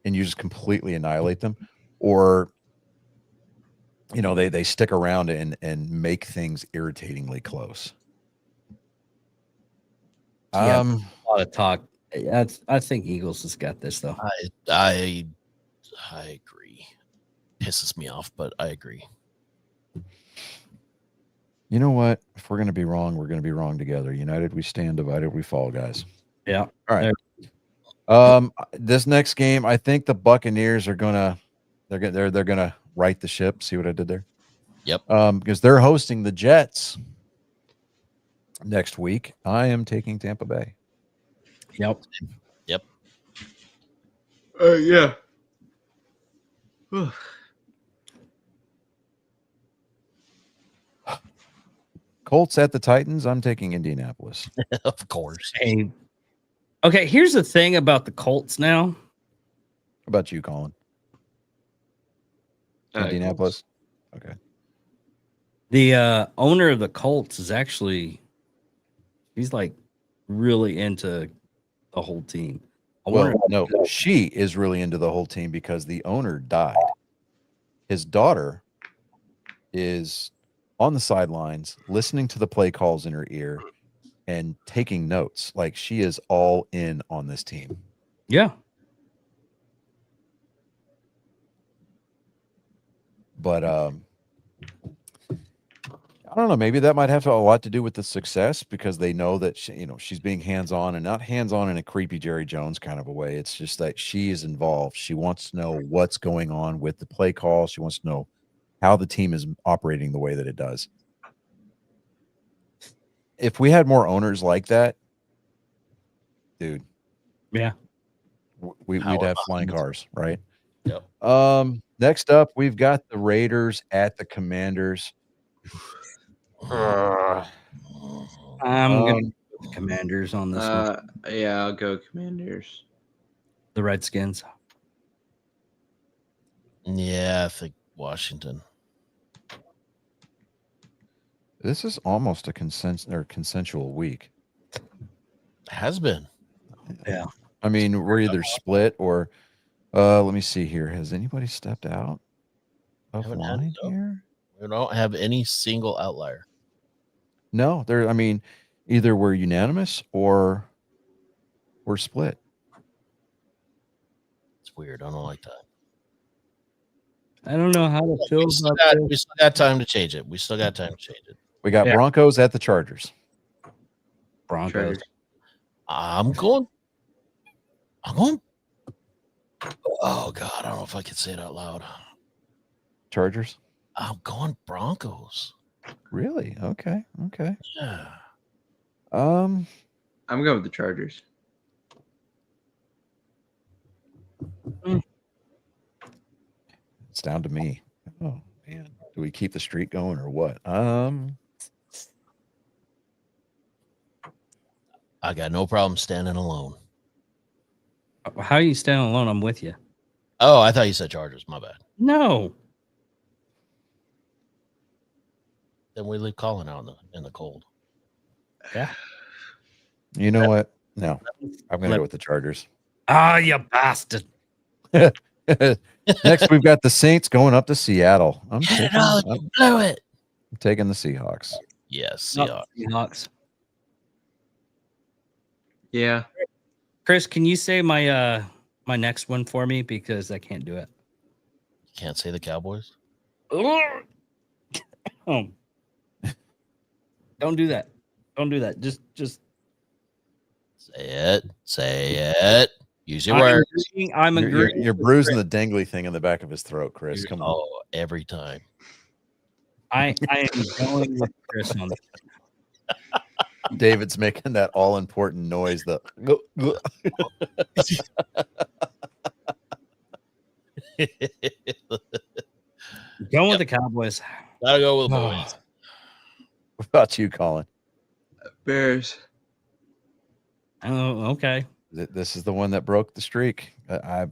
and you just completely annihilate them, or they stick around and make things irritatingly close. Yeah. A lot of talk. I think Eagles has got this though. I agree. Pisses me off, but I agree. You know what? If we're going to be wrong, we're going to be wrong together. United we stand, divided we fall, guys. Yeah. All right. This next game, I think the Buccaneers are gonna right the ship. See what I did there? Yep. Because they're hosting the Jets next week. I am taking Tampa Bay. Yep. Yep. Yeah. Colts at the Titans. I'm taking Indianapolis. Of course. Hey, okay, here's the thing about the Colts now. How about you, Colin? Indianapolis. Okay. The owner of the Colts is actually, he's like really into the whole team. No, she is really into the whole team because the owner died. His daughter is on the sidelines listening to the play calls in her ear and taking notes. Like, she is all in on this team. Yeah. But I don't know. Maybe that might have a lot to do with the success, because they know that she's being hands-on, and not hands-on in a creepy Jerry Jones kind of a way. It's just that she is involved. She wants to know what's going on with the play call. She wants to know how the team is operating the way that it does. If we had more owners like that, dude, Yeah. we'd have flying cars, right? Yep. Next up, we've got the Raiders at the Commanders. I'm going to go with the Commanders on this one. Yeah, I'll go Commanders. The Redskins. Yeah, I think Washington. This is almost a consensual week. Has been. Yeah. I mean, we're either split or let me see here. Has anybody stepped out of line here? We don't have any single outlier. No, either we're unanimous or we're split. It's weird. I don't like that. I don't know how to feel We still about got time to change it. We still got time to change it. We got Broncos at the Chargers. Broncos. I'm going. Oh God, I don't know if I can say it out loud. Chargers. I'm going Broncos. Really? Okay. Yeah. I'm going with the Chargers. It's down to me. Oh man, do we keep the streak going or what? I got no problem standing alone. How are you standing alone? I'm with you. Oh, I thought you said Chargers. My bad. No. Then we leave Colin out in the cold. Yeah. You know what? No, I'm going to go with the Chargers. Ah, you bastard. Next, we've got the Saints going up to Seattle. I'm You blew it. taking the Seahawks. Yes, Seahawks. Yeah. Chris, can you say my my next one for me, because I can't do it. Can't say the Cowboys. Oh. Don't do that. Don't do that. Just say it. Use your words. I'm agreeing. You're bruising the dangly thing in the back of his throat, Chris. Come on. Oh, every time. I am going with Chris on this. David's making that all important noise. Going with the Cowboys. Gotta go with the boys. What about you, Colin? Bears. Oh, okay. This is the one that broke the streak. I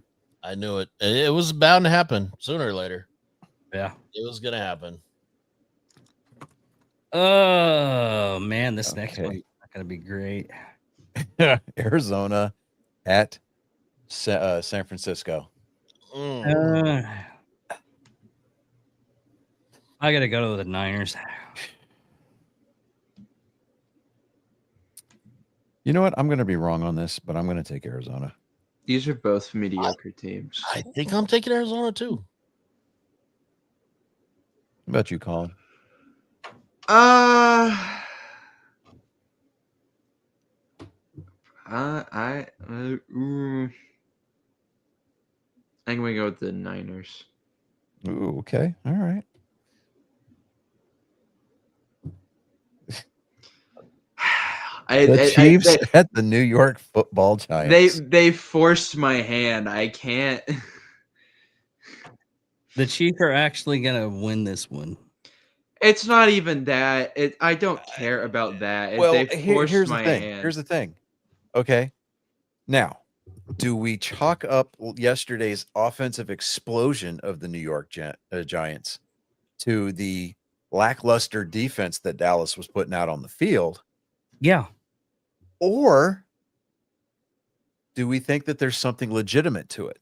knew it. It was bound to happen sooner or later. Yeah. It was gonna happen. Oh man, this next one's not gonna be great. Arizona at San Francisco. I gotta go to the Niners. You know what? I'm going to be wrong on this, but I'm going to take Arizona. These are both mediocre teams. I think I'm taking Arizona too. How about you, Colin? I'm gonna go with the Niners. Ooh, okay. All right. The Chiefs at the New York Football Giants. They forced my hand. I can't. The Chiefs are actually gonna win this one. It's not even that. I don't care about that. Well, They forced here's my the thing. hand. Here's the thing. Okay. Now, do we chalk up yesterday's offensive explosion of the New York Giants to the lackluster defense that Dallas was putting out on the field? Yeah. Or do we think that there's something legitimate to it?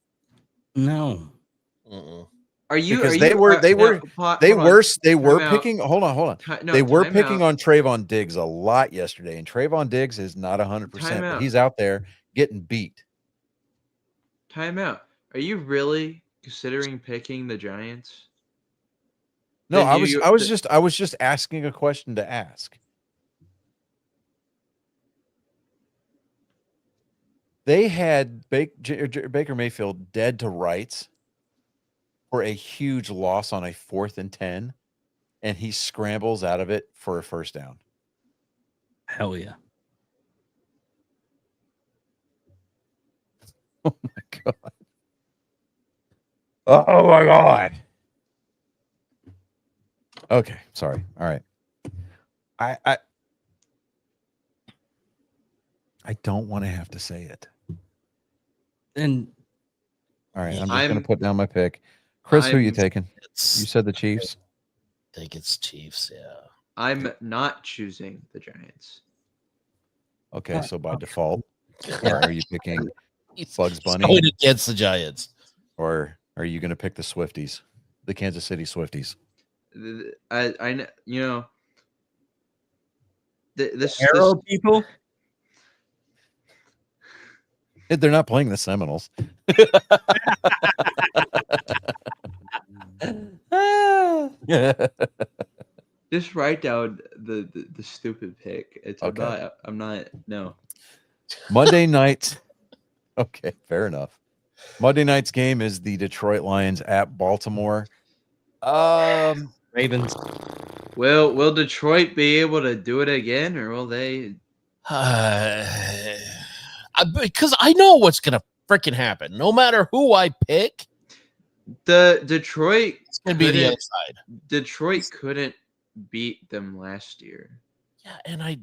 No. Are you? Because are they you, were they were picking. Hold on. They were picking on Trayvon Diggs a lot yesterday, and Trayvon Diggs is not 100%, but he's out there getting beat. Time out. Are you really considering picking the Giants? No, I was just asking a question to ask. They had Baker Mayfield dead to rights for a huge loss on a 4th and 10, and he scrambles out of it for a first down. Hell yeah. Oh my God. Oh my God. Okay, sorry. All right. I don't want to have to say it. And all right, I'm just going to put down my pick. Chris, who are you taking? You said the Chiefs. I think it's Chiefs, yeah. I'm not choosing the Giants. Okay, so by default, are you picking Bugs Bunny? Going against the Giants. Or are you going to pick the Swifties, the Kansas City Swifties? I you know, this Arrow people. They're not playing the Seminoles. Just write down the stupid pick. It's okay. I'm not no. Monday night. Okay, fair enough. Monday night's game is the Detroit Lions at Baltimore. Ravens. Will Detroit be able to do it again, or will they? Because I know what's gonna freaking happen. No matter who I pick, the Detroit it's gonna be the other side. Detroit couldn't beat them last year. Yeah, and I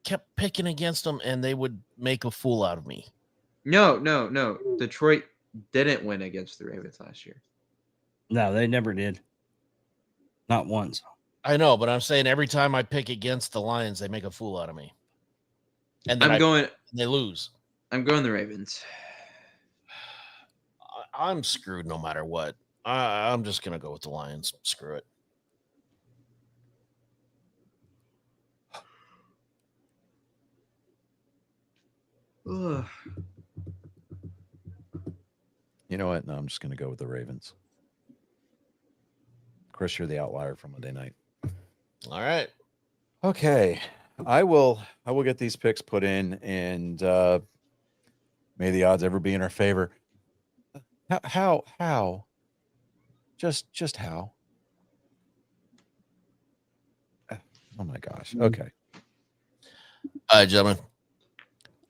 kept picking against them, and they would make a fool out of me. No. Detroit didn't win against the Ravens last year. No, they never did. Not once. I know, but I'm saying every time I pick against the Lions, they make a fool out of me. And then they lose. I'm going the Ravens. I'm screwed no matter what. I'm just going to go with the Lions. Screw it. Ugh. You know what? No, I'm just going to go with the Ravens. Chris, you're the outlier for Monday night. All right. Okay. I will get these picks put in, and may the odds ever be in our favor. How? Just how? Oh my gosh. Okay. All right, gentlemen.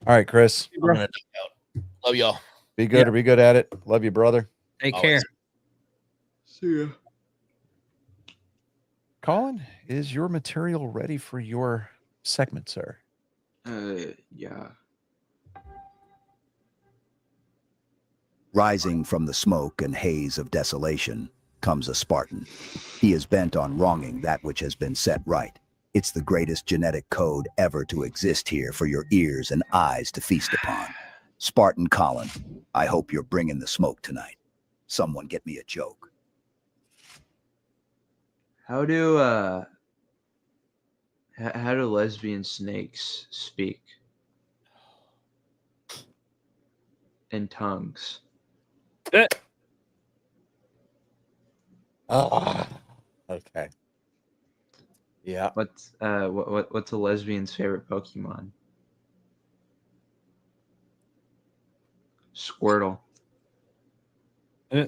All right, Chris. I'm gonna duck out. Love y'all. Be good or be good at it. Love you, brother. Take care. See ya. Colin, is your material ready for your segment, sir? Yeah. Rising from the smoke and haze of desolation comes a Spartan. He is bent on wronging that which has been set right. It's the greatest genetic code ever to exist here for your ears and eyes to feast upon. Spartan Colin, I hope you're bringing the smoke tonight. Someone get me a joke. How do how do lesbian snakes speak? In tongues. Oh, okay. Yeah. What's what's a lesbian's favorite Pokemon? Squirtle. Uh,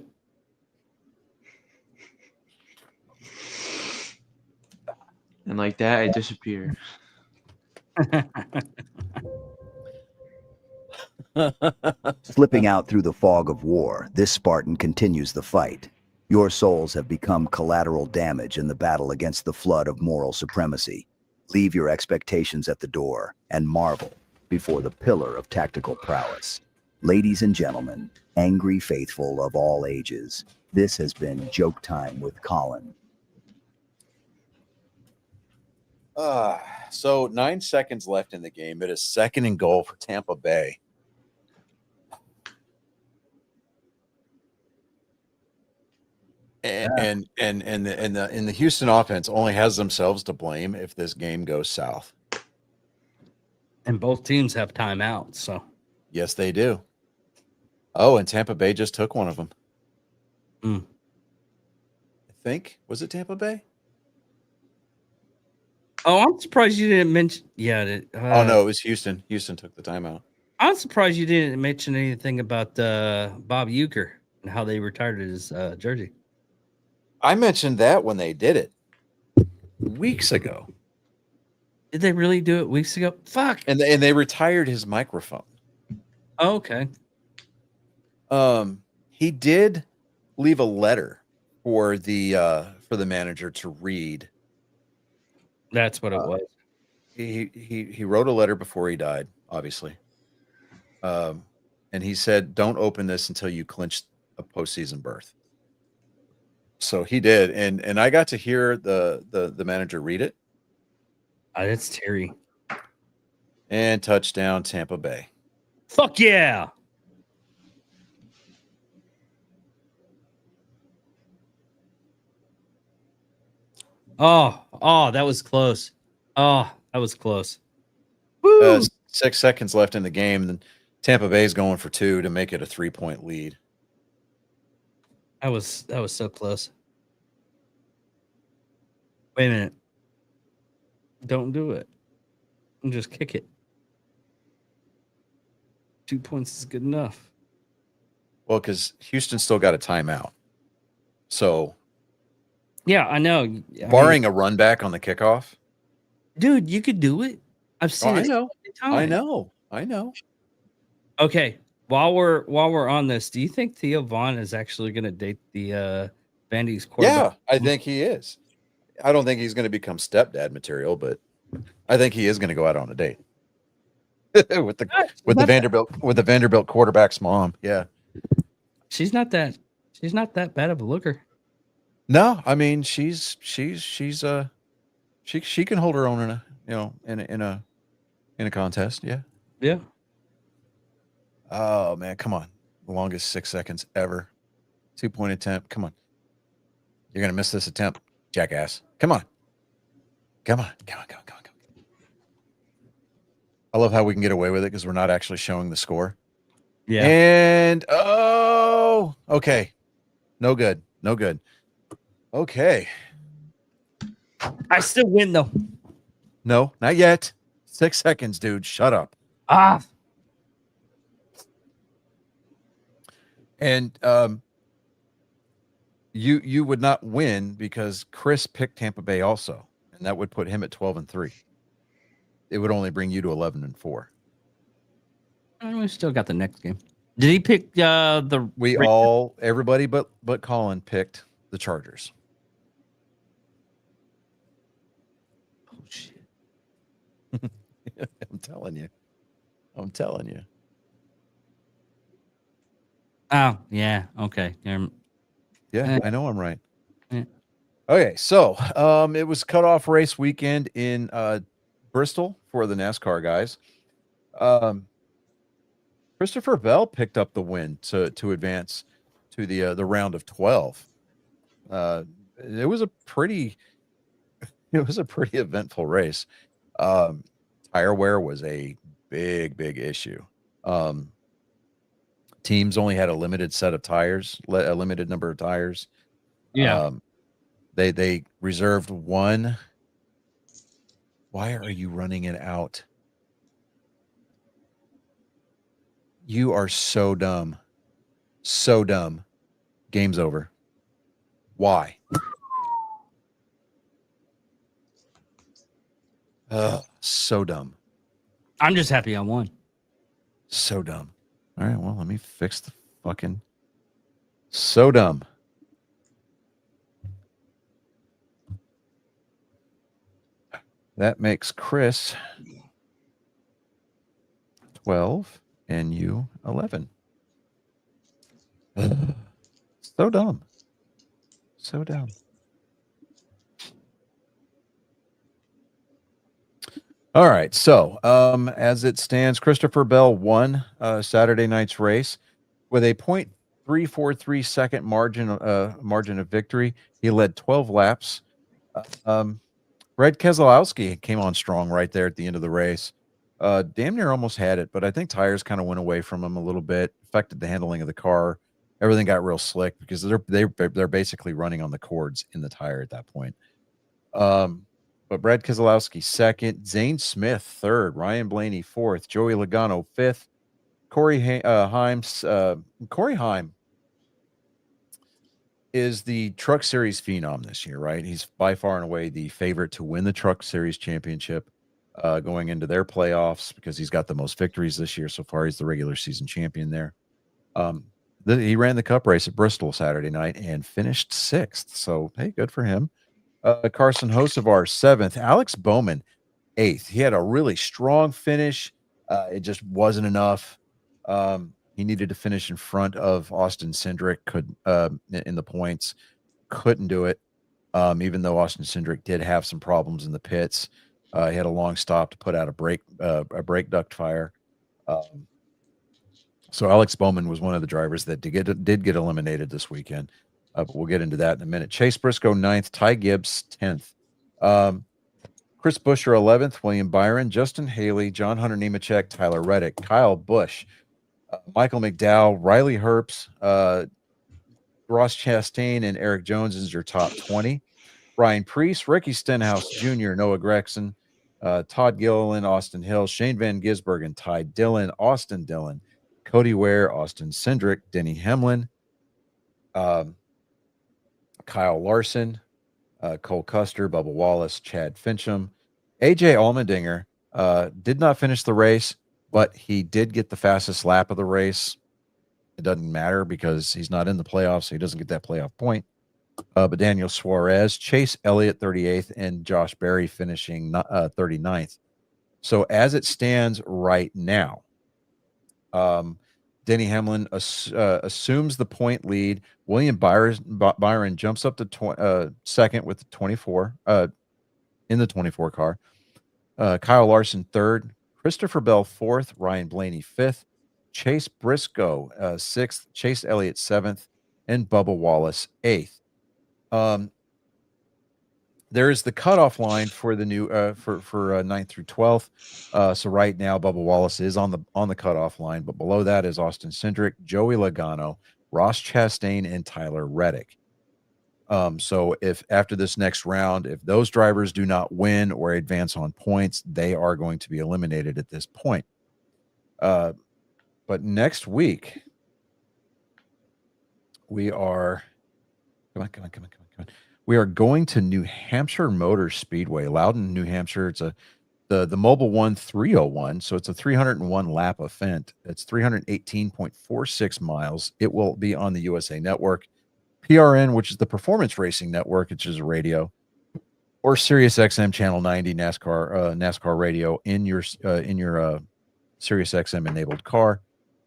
And like that, I disappear. Slipping out through the fog of war, this Spartan continues the fight. Your souls have become collateral damage in the battle against the flood of moral supremacy. Leave your expectations at the door and marvel before the pillar of tactical prowess. Ladies and gentlemen, angry faithful of all ages, this has been Joke Time with Colin. So 9 seconds left in the game. It is 2nd and goal for Tampa Bay. And the Houston offense only has themselves to blame if this game goes south. And both teams have timeouts, so Yes, they do. Oh, and Tampa Bay just took one of them. Mm. I think. Was it Tampa Bay? Oh, I'm surprised you didn't mention. Yeah. Oh no, it was Houston. Houston took the timeout. I'm surprised you didn't mention anything about Bob Uecker and how they retired his jersey. I mentioned that when they did it weeks ago, Did they really do it weeks ago? Fuck. and they retired his microphone. Oh, okay. He did leave a letter for the manager to read. That's what it was. He wrote a letter before he died, obviously. And he said, "Don't open this until you clinch a postseason berth." So he did, and I got to hear the manager read it. That's Terry. And touchdown, Tampa Bay. Fuck yeah. Oh, that was close. Oh, that was close. Woo. 6 seconds left in the game, and Tampa Bay's going for 2 to make it a 3-point lead. That was so close. Wait a minute. Don't do it. Just kick it. 2 points is good enough. Well, because Houston still got a timeout. So, Yeah, I know. I mean, barring a run back on the kickoff. dude, you could do it. I've seen it. I know. so many times. I know. Okay, while we're on this, do you think Theo Vaughn is actually going to date the Vandy's quarterback? Yeah, I think he is. I don't think he's going to become stepdad material, but I think he is going to go out on a date with the Vanderbilt quarterback's mom. Yeah. She's not that bad of a looker. No, I mean she can hold her own in a contest. Yeah. Yeah. Oh man, come on. The longest 6 seconds ever. 2-point attempt. Come on. You're gonna miss this attempt, jackass. Come on. Come on. I love how we can get away with it because we're not actually showing the score. Yeah. And okay. No good. Okay. I still win though. No, not yet. 6 seconds, dude. Shut up. Ah. And you would not win because Chris picked Tampa Bay also, and that would put him at 12-3. It would only bring you to 11-4. We still got the next game. Did he pick Everybody but Colin picked the Chargers. Oh shit. I'm telling you. Oh, yeah. Okay. Yeah, I know I'm right. Yeah. Okay, so it was cutoff race weekend in Bristol for the NASCAR guys. Christopher Bell picked up the win to advance to the round of 12. It was a pretty eventful race. Tire wear was a big issue. Teams only had a limited set of tires, a limited number of tires. Yeah. They reserved one. Why are you running it out? You are so dumb. So dumb. Game's over. Why? So dumb. I'm just happy I won. So dumb. All right, well, let me fix the fucking. So dumb. That makes Chris 12 and you 11. So dumb. So dumb. All right. So, as it stands, Christopher Bell won Saturday night's race with a 0.343 second margin of victory. He led 12 laps. Brad Keselowski came on strong right there at the end of the race. Damn near almost had it, but I think tires kind of went away from him a little bit, affected the handling of the car. Everything got real slick because they're basically running on the cords in the tire at that point. But Brad Keselowski second, Zane Smith third, Ryan Blaney fourth, Joey Logano fifth, Corey Heim is the Truck Series phenom this year, right? He's by far and away the favorite to win the Truck Series championship going into their playoffs because he's got the most victories this year so far. He's the regular season champion there. He ran the Cup race at Bristol Saturday night and finished sixth. So, hey, good for him. Carson Hocevar seventh, Alex Bowman eighth. He had a really strong finish. It just wasn't enough. He needed to finish in front of Austin Cindric in the points. Couldn't do it, even though Austin Cindric did have some problems in the pits. He had a long stop to put out a brake duct fire. So Alex Bowman was one of the drivers that did get eliminated this weekend. But we'll get into that in a minute. Chase Briscoe 9th, Ty Gibbs 10th. Chris Buescher 11th, William Byron, Justin Haley, John Hunter Nemechek, Tyler Reddick, Kyle Busch, Michael McDowell, Riley Herbst, Ross Chastain, and Eric Jones is your top 20. Ryan Preece, Ricky Stenhouse Jr., Noah Gragson, Todd Gilliland, Austin Hill, Shane Van Gisbergen, Ty Dillon, Austin Dillon, Cody Ware, Austin Cindric, Denny Hamlin, Kyle Larson, Cole Custer, Bubba Wallace, Chad Fincham. AJ Allmendinger did not finish the race, but he did get the fastest lap of the race. It doesn't matter because he's not in the playoffs, so he doesn't get that playoff point. But Daniel Suarez, Chase Elliott 38th, and Josh Berry finishing 39th. So as it stands right now, Denny Hamlin assumes the point lead. William Byron jumps up to second with the 24 in the 24 car. Kyle Larson third, Christopher Bell fourth, Ryan Blaney fifth, Chase Briscoe sixth, Chase Elliott seventh, and Bubba Wallace eighth. There is the cutoff line for the new for 9th through 12th. So right now, Bubba Wallace is on the cutoff line, but below that is Austin Cindric, Joey Logano, Ross Chastain, and Tyler Reddick. So if after this next round, if those drivers do not win or advance on points, they are going to be eliminated at this point. But next week, we are come on. We are going to New Hampshire Motor Speedway, Loudon, New Hampshire. It's the Mobile One 301, so it's a 301 lap event. It's 318.46 miles. It will be on the USA Network, PRN, which is the Performance Racing Network, which is a radio, or Sirius XM Channel 90 NASCAR radio in your Sirius XM enabled car,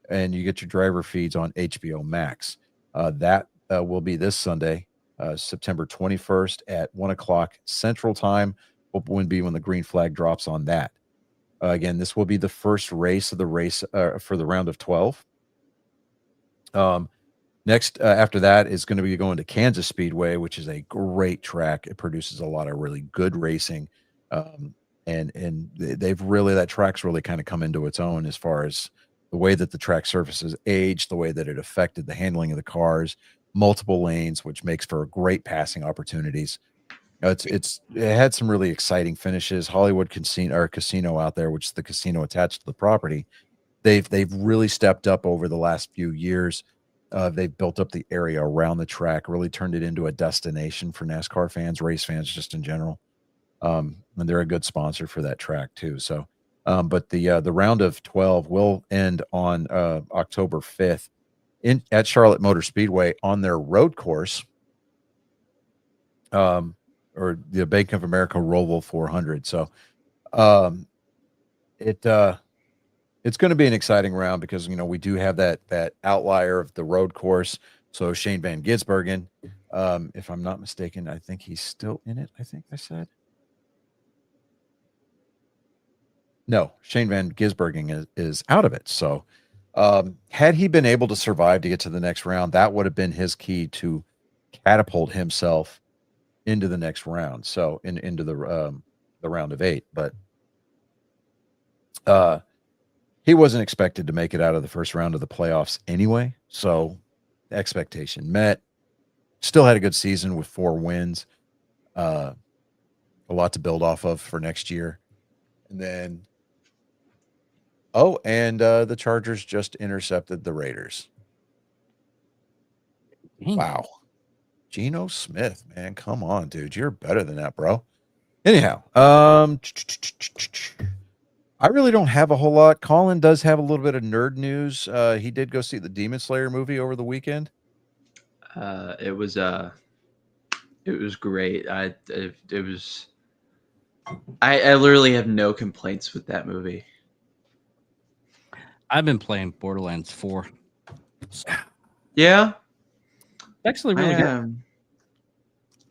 and you get your driver feeds on HBO Max. That will be this Sunday. September 21st at 1 o'clock Central Time. Will be when the green flag drops on that. Again, this will be the first race of the race for the round of 12. Next, after that is going to be going to Kansas Speedway, which is a great track. It produces a lot of really good racing, and they've really, that track's really kind of come into its own as far as the way that the track surfaces aged, the way that it affected the handling of the cars, multiple lanes, which makes for great passing opportunities. It had some really exciting finishes. Hollywood Casino out there, which is the casino attached to the property. They've really stepped up over the last few years. They've built up the area around the track, really turned it into a destination for NASCAR fans, race fans, just in general. And they're a good sponsor for that track too. So, but the round of 12 will end on October 5th at Charlotte Motor Speedway on their road course. Or the Bank of America Roval 400. So, it's going to be an exciting round because, we do have that outlier of the road course. So Shane Van Gisbergen, if I'm not mistaken, I think he's still in it. I think I said. No, Shane Van Gisbergen is out of it. So, had he been able to survive to get to the next round, that would have been his key to catapult himself into the next round. So into the round of 8, but he wasn't expected to make it out of the first round of the playoffs anyway. So expectation met. Still had a good season with 4 wins. A lot to build off of for next year. And then, the Chargers just intercepted the Raiders. Dang. Wow. Geno Smith, man, come on, dude. You're better than that, bro. Anyhow, I really don't have a whole lot. Colin does have a little bit of nerd news. He did go see the Demon Slayer movie over the weekend. It was great. I literally have no complaints with that movie. I've been playing Borderlands 4. Yeah, Actually, really good.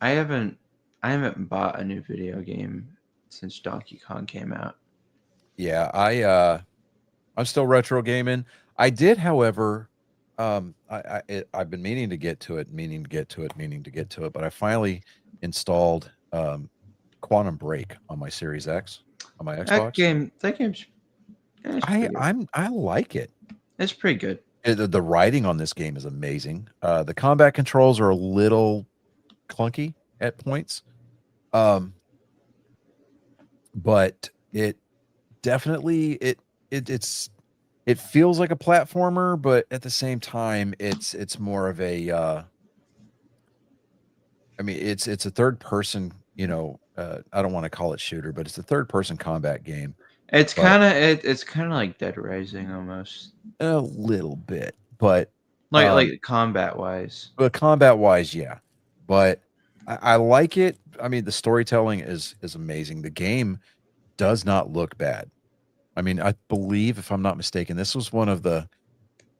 I haven't bought a new video game since Donkey Kong came out. Yeah, I'm still retro gaming. I did, however, I've been meaning to get to it, but I finally installed Quantum Break on my Series X on my Xbox. That game's I like it. It's pretty good. The writing on this game is amazing. The combat controls are a little clunky at points, but it definitely it feels like a platformer, but at the same time, it's more of a. I mean, it's a third person. I don't want to call it shooter, but it's a third person combat game. It's kind of like Dead Rising almost. A little bit, but like combat wise. But combat wise, yeah. But I like it. I mean, the storytelling is amazing. The game does not look bad. I mean, I believe, if I'm not mistaken, this was one of the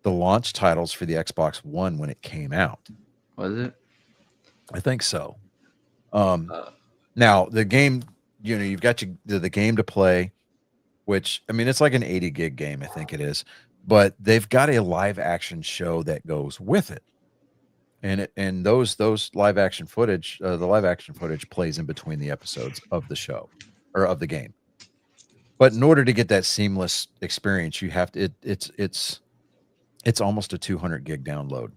launch titles for the Xbox One when it came out. Was it? I think so. Now the game, you've got the game to play, which, I mean, it's like an 80 gig game, I think it is, but they've got a live action show that goes with it. And those live action footage, the live action footage plays in between the episodes of the show or of the game. But in order to get that seamless experience, you have to, it's almost a 200 gig download.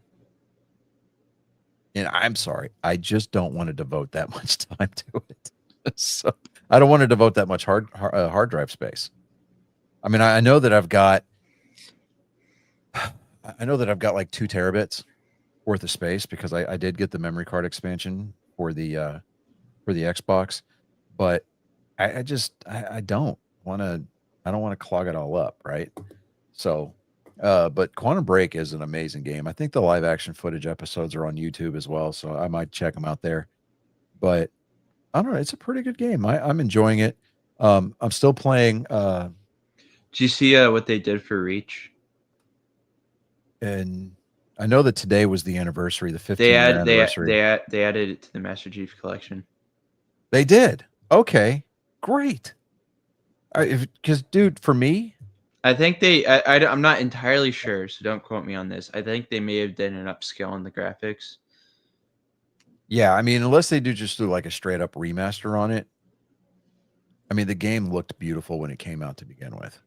And I'm sorry, I just don't want to devote that much time to it. So I don't want to devote that much hard drive space. I mean, I know that I've got like 2 terabits worth of space because I did get the memory card expansion for the Xbox, but I don't want to clog it all up, right? So, but Quantum Break is an amazing game. I think the live action footage episodes are on YouTube as well, so I might check them out there. But I don't know, it's a pretty good game. I'm enjoying it. I'm still playing. Did you see what they did for Reach? And I know that today was the anniversary, the 15th anniversary. They added it to the Master Chief Collection. They did. Okay, great. Because, dude, for me, I think I'm not entirely sure, so don't quote me on this. I think they may have done an upscale on the graphics. Yeah, I mean, unless they just do like a straight up remaster on it. I mean, the game looked beautiful when it came out to begin with.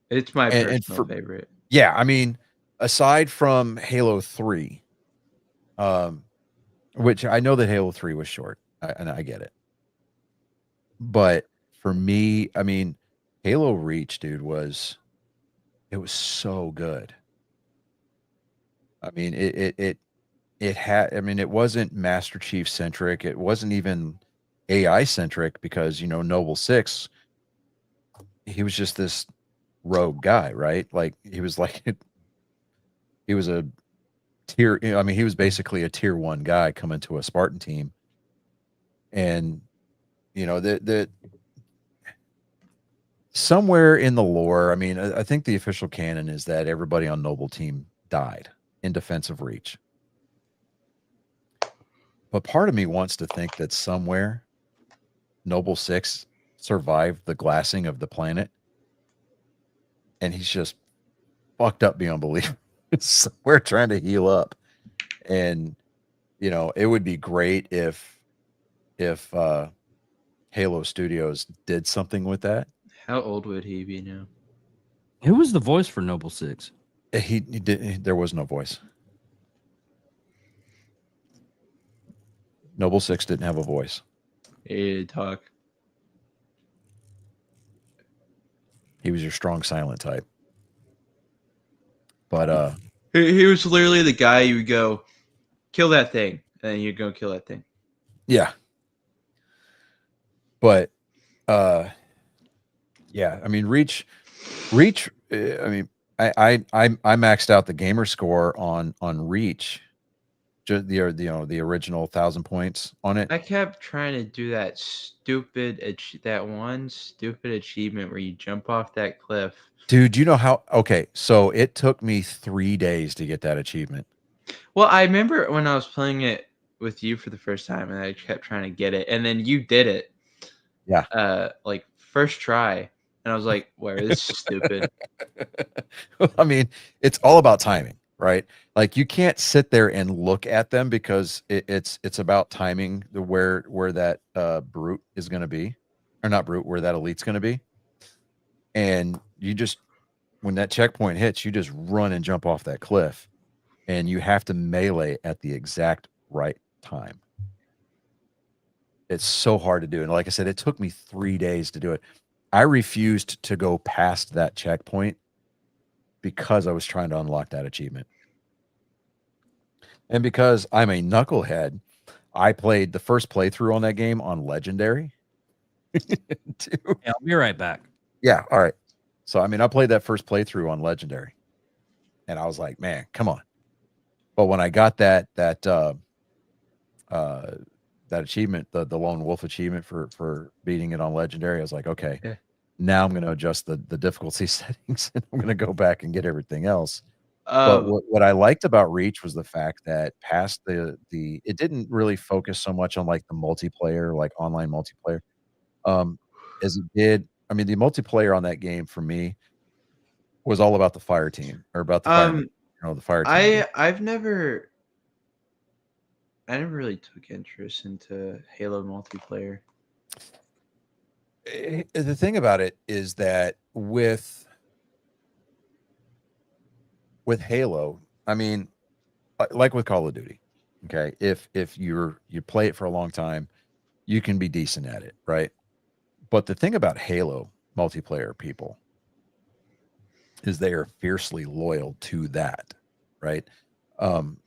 It's my And personal favorite. Yeah, I mean, aside from Halo 3, which I know that Halo 3 was short, and I get it. But for me, I mean, Halo Reach, dude, was so good. I mean, it had, I mean, it wasn't Master Chief centric. It wasn't even AI centric because, you know, Noble Six, he was just this rogue guy, right? Like he was like, he was a tier, I mean, he was basically a tier 1 guy coming to a Spartan team. And, you know, the somewhere in the lore, I mean, I think the official canon is that everybody on Noble Team died in defense of Reach. But part of me wants to think that somewhere Noble Six survived the glassing of the planet, and he's just fucked up beyond belief. We're trying to heal up, and you know, it would be great if Halo Studios did something with that. How old would he be now? Who was the voice for Noble Six? He did. There was no voice. Noble Six didn't have a voice. He didn't talk. He was your strong silent type. But He was literally the guy you would go, kill that thing, and then you'd go kill that thing. yeah. But yeah, I mean, Reach. I mean, I maxed out the gamer score on Reach, just the original 1,000 points on it. I kept trying to do that one stupid achievement where you jump off that cliff. Dude, you know how? Okay, so it took me 3 days to get that achievement. Well, I remember when I was playing it with you for the first time, and I kept trying to get it, and then you did it. Yeah. Like first try, and I was like, "Where this is stupid." I mean, it's all about timing, right? Like you can't sit there and look at them because it's about timing the where that brute is going to be, or not brute, where that elite's going to be, and you just when that checkpoint hits, you just run and jump off that cliff, and you have to melee at the exact right time. It's so hard to do, and like I said, it took me 3 days to do it. I refused to go past that checkpoint because I was trying to unlock that achievement. And because I'm a knucklehead, I played the first playthrough on that game on Legendary. Yeah, I'll be right back. Yeah, all right. So, I mean, I played that first playthrough on Legendary. And I was like, man, come on. But when I got that achievement, the Lone Wolf achievement for beating it on Legendary, I was like, okay, Yeah. now I'm going to adjust the difficulty settings and I'm going to go back and get everything else. But what I liked about Reach was the fact that past the it didn't really focus so much on like the multiplayer, like online multiplayer, as it did. I mean, the multiplayer on that game for me was all about the fire team or about the fire, the fire team. I never really took interest into Halo multiplayer. The thing about it is that with Halo, I mean, like with Call of Duty, okay, if you play it for a long time, you can be decent at it, right? But the thing about Halo multiplayer people is they are fiercely loyal to that, right?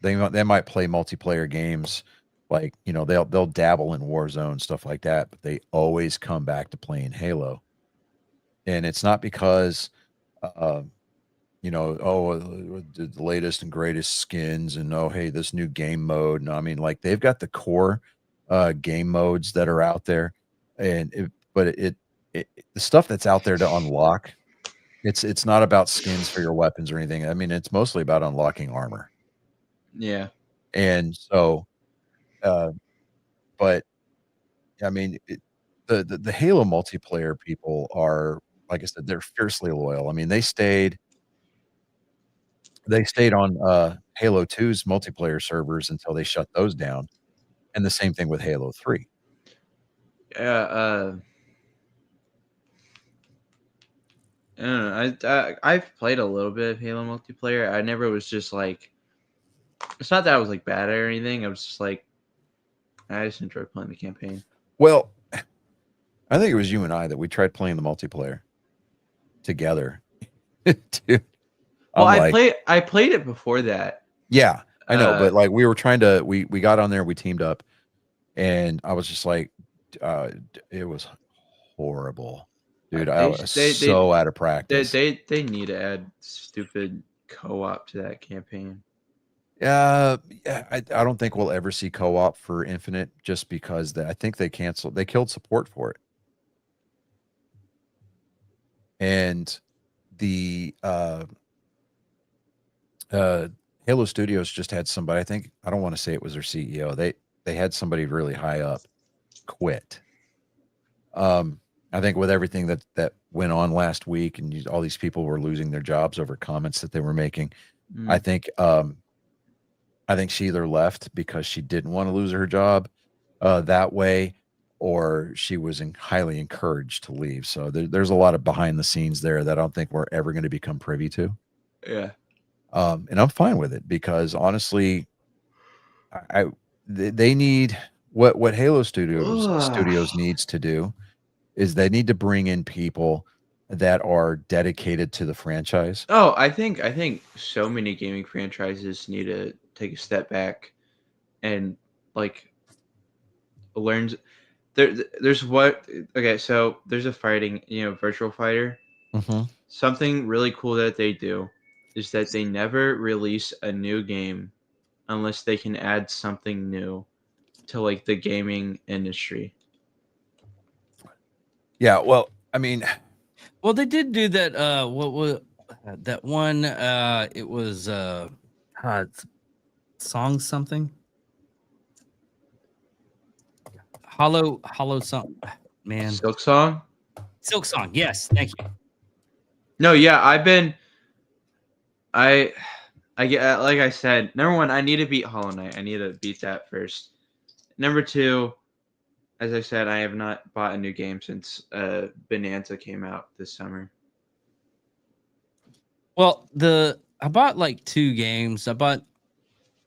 They might play multiplayer games, like, you know, they'll dabble in Warzone, stuff like that, but they always come back to playing Halo. And it's not because you know, oh, the latest and greatest skins, and oh, hey, this new game mode. No, I mean, like they've got the core game modes that are out there, and the stuff that's out there to unlock, it's not about skins for your weapons or anything. I mean, it's mostly about unlocking armor. Yeah. And so, but I mean, the Halo multiplayer people are like I said, they're fiercely loyal. I mean, they stayed on Halo 2's multiplayer servers until they shut those down, and the same thing with Halo 3. Yeah. I don't know. I've played a little bit of Halo multiplayer. I never was just like. It's not that I was like bad or anything. I was just like, I just enjoyed playing the campaign. Well, I think it was you and I that we tried playing the multiplayer together. Dude, Well, I'm like, I played it before that. yeah, I know, Uh, but like we were trying to, we got on there, we teamed up, and I was just like, it was horrible, dude. I was so out of practice. They need to add stupid co-op to that campaign. Yeah, I don't think we'll ever see co-op for Infinite just because I think they killed support for it. And the Halo Studios just had somebody, I don't want to say it was their CEO. They had somebody really high up quit. I think with everything that went on last week and all these people were losing their jobs over comments that they were making, I think she either left because she didn't want to lose her job that way, or she was highly encouraged to leave. So there's a lot of behind the scenes there that I don't think we're ever going to become privy to. Yeah. And I'm fine with it because honestly, they need what Halo Studios needs to do is they need to bring in people that are dedicated to the franchise. Oh, I think so many gaming franchises need to take a step back and like learn. There's okay, so there's a fighting, virtual fighter. Mm-hmm. Something really cool that they do is that they never release a new game unless they can add something new to like the gaming industry. Yeah, well, I mean, Well, they did do that. What was that one? It was song something. Hollow song, man. Silk Song? Silk Song. Yes, thank you. No, yeah, I get, like I said, number one, I need to beat Hollow Knight. I need to beat that first. Number two, as I said, I have not bought a new game since Bonanza came out this summer. Well, I bought like 2 games. I bought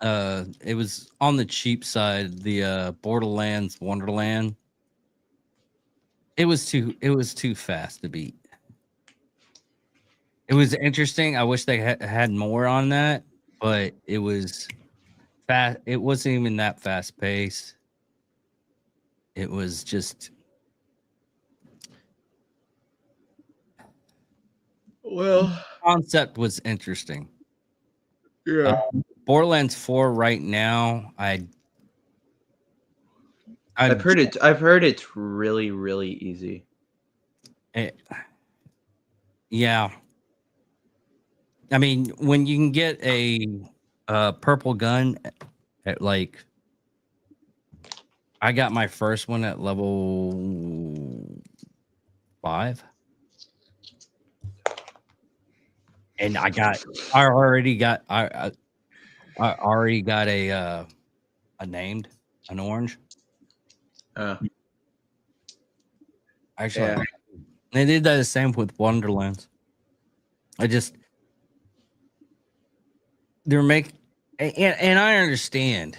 it was on the cheap side, the Borderlands Wonderland. It was too fast to beat. It was interesting. I wish they had more on that, but it was fast. It wasn't even that fast paced. It was just concept was interesting. Yeah. Borderlands 4 right now, I've heard it's really, really easy. Yeah. I mean, when you can get a purple gun at like, I got my first one at level 5, and I already got a named an orange. Actually, Yeah. they did that the same with Wonderlands. They're making, and I understand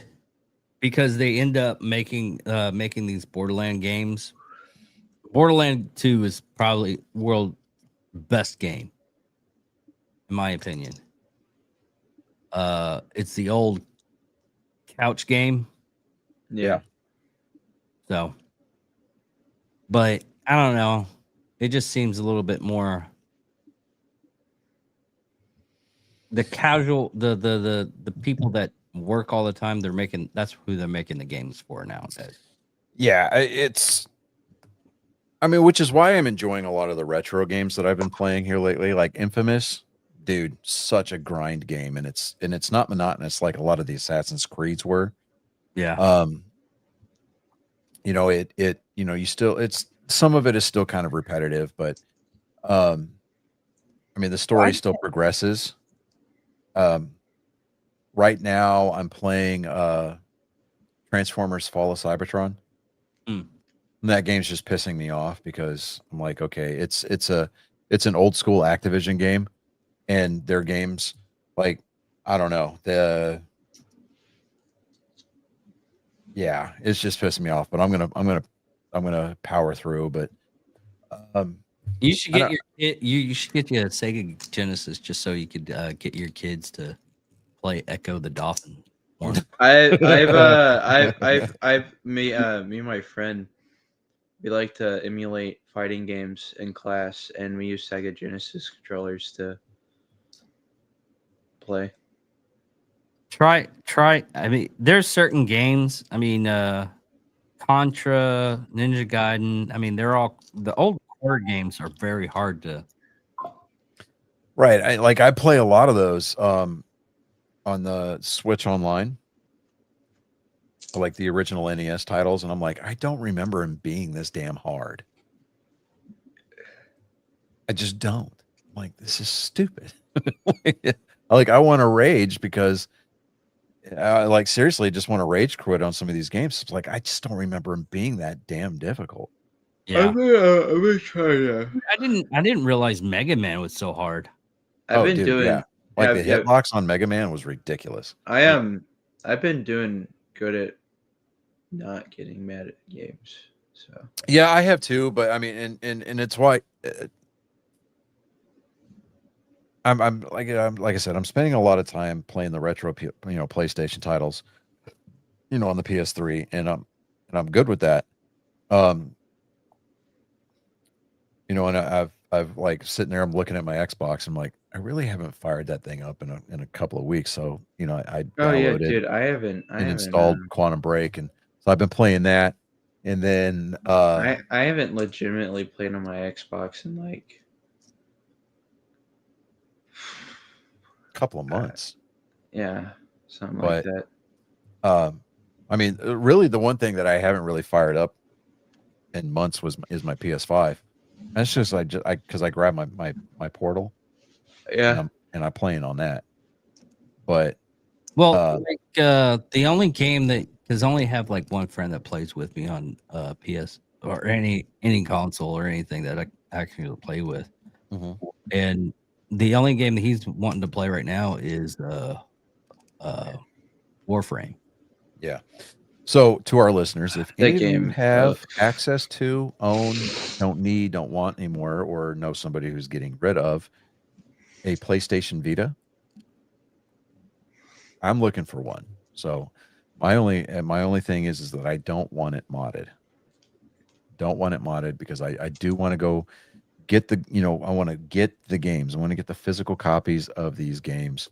because they end up making these Borderland games. Borderland 2 is probably world's best game, in my opinion. It's the old couch game. Yeah. So, but I don't know. It just seems a little bit more the casual, the people that work all the time. That's who they're making the games for nowadays. Yeah, which is why I'm enjoying a lot of the retro games that I've been playing here lately, like Infamous. Dude, such a grind game, and it's not monotonous like a lot of the Assassin's Creeds were. Yeah. You still, some of it is still kind of repetitive, but I mean, the story still progresses. Right now, I'm playing Transformers: Fall of Cybertron. Hmm. And that game's just pissing me off because I'm like, okay, it's an old school Activision game, and their games, like, I don't know, it's just pissing me off. But I'm gonna power through. But um, You should I get don't- your kid. You should get you a Sega Genesis just so you could get your kids to play Echo the Dolphin. More. Me and my friend, we like to emulate fighting games in class, and we use Sega Genesis controllers to play. Try. I mean, there's certain games. I mean, Contra, Ninja Gaiden. I mean, they're all the old core games are very hard to. right, I play a lot of those on the Switch Online, like the original NES titles, and I'm like, I don't remember them being this damn hard. I just don't. I'm like, this is stupid. I want to rage because I like seriously just want to rage quit on some of these games. It's like I just don't remember them being that damn difficult. Yeah, I've been trying to. I didn't realize Mega Man was so hard. I've been doing. yeah. Like yeah, the yeah, hitbox on Mega Man was ridiculous. I am. I've been doing good at not getting mad at games. So Yeah, I have too, but I mean, and it's why I'm like I said, I'm spending a lot of time playing the retro, PlayStation titles, on the PS3, and I'm good with that. And I've like sitting there, I'm looking at my Xbox, I'm like, I really haven't fired that thing up in a couple of weeks, so I oh yeah, downloaded dude, I haven't installed Quantum Break, and so I've been playing that, and then I haven't legitimately played on my Xbox in like couple of months. yeah, something like But that. I mean, really, the one thing that I haven't really fired up in months is my PS5. That's just because I grabbed my Portal, Yeah, and I'm playing on that. But Well, the only game that because I only have like one friend that plays with me on PS or any console or anything that I actually play with, Mhm. and the only game that he's wanting to play right now is Warframe. yeah. So to our listeners, if That any of you game have sucks. access to, own, don't want anymore, or know somebody who's getting rid of a PlayStation Vita, I'm looking for one. So my only thing is that I don't want it modded. Don't want it modded because I do want to go get the I want to get the games. I want to get the physical copies of these games.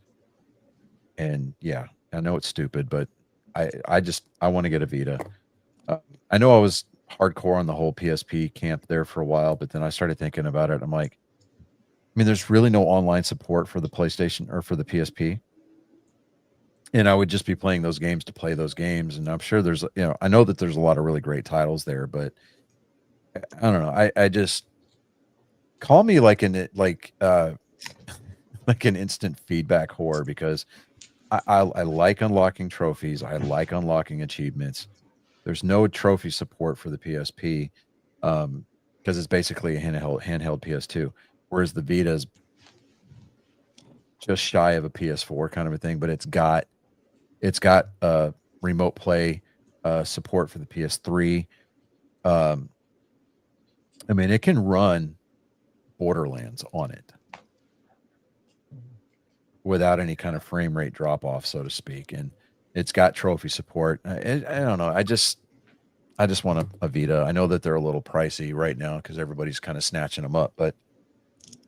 And yeah, I know it's stupid, but I want to get a Vita. I know I was hardcore on the whole PSP camp there for a while, but then I started thinking about it. I'm like, I mean, there's really no online support for the PlayStation or for the PSP. And I would just be playing those games to play those games. And I'm sure there's, I know that there's a lot of really great titles there, but I don't know. I just call me like like an instant feedback whore because I like unlocking trophies. I like unlocking achievements. There's no trophy support for the PSP because it's basically a handheld PS2, whereas the Vita is just shy of a PS4 kind of a thing, but it's got remote play support for the PS3. I mean, it can run Borderlands on it without any kind of frame rate drop off, so to speak, and it's got trophy support. I don't know. I just want a Vita. I know that they're a little pricey right now because everybody's kind of snatching them up, but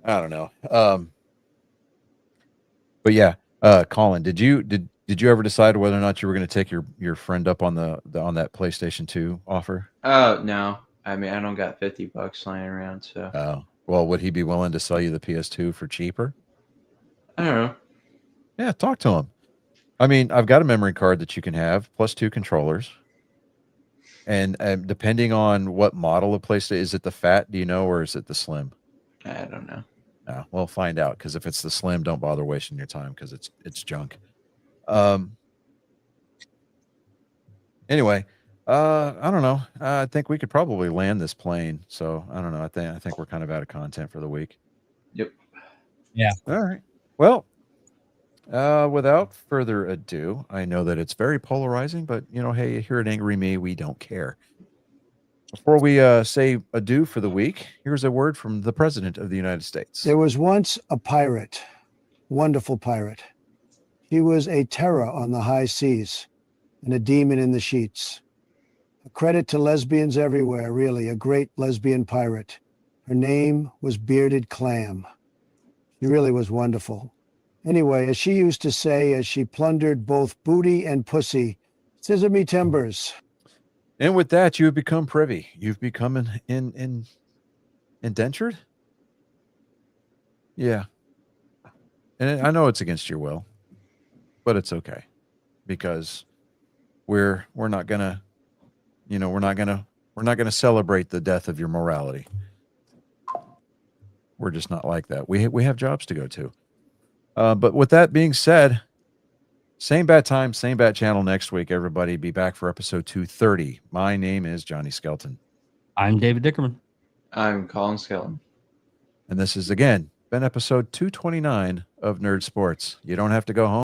I don't know. But yeah, Colin, did you ever decide whether or not you were going to take your friend up on on that PlayStation 2 offer? Oh no, I mean I don't got $50 lying around, so Well, would he be willing to sell you the PS2 for cheaper? I don't know. Yeah, talk to him. I mean, I've got a memory card that you can have plus 2 controllers. And depending on what model of PlayStation, is it the fat, do you know, or is it the slim? I don't know. We'll find out, because if it's the Slim, don't bother wasting your time, because it's junk. Anyway, I don't know. I think we could probably land this plane. So I don't know. I think we're kind of out of content for the week. Yep. All right. Well, without further ado, I know that it's very polarizing, but hey, here at Angry Me, we don't care. Before we say adieu for the week, here's a word from the President of the United States. There was once a pirate, wonderful pirate. She was a terror on the high seas and a demon in the sheets. A credit to lesbians everywhere, really, a great lesbian pirate. Her name was Bearded Clam. She really was wonderful. Anyway, as she used to say, as she plundered both booty and pussy, scissor me timbers. And with that, you have become privy. You've become indentured? Yeah. And I know it's against your will, but it's okay, because we're not gonna celebrate the death of your morality. We're just not like that. We have jobs to go to. But with that being said, same bat time, same bat channel next week. Everybody be back for episode 230. My name is Johnny Skelton. I'm David Dickerman. I'm Colin Skellin. And this has again been episode 229 of Nerd Sports. You don't have to go home.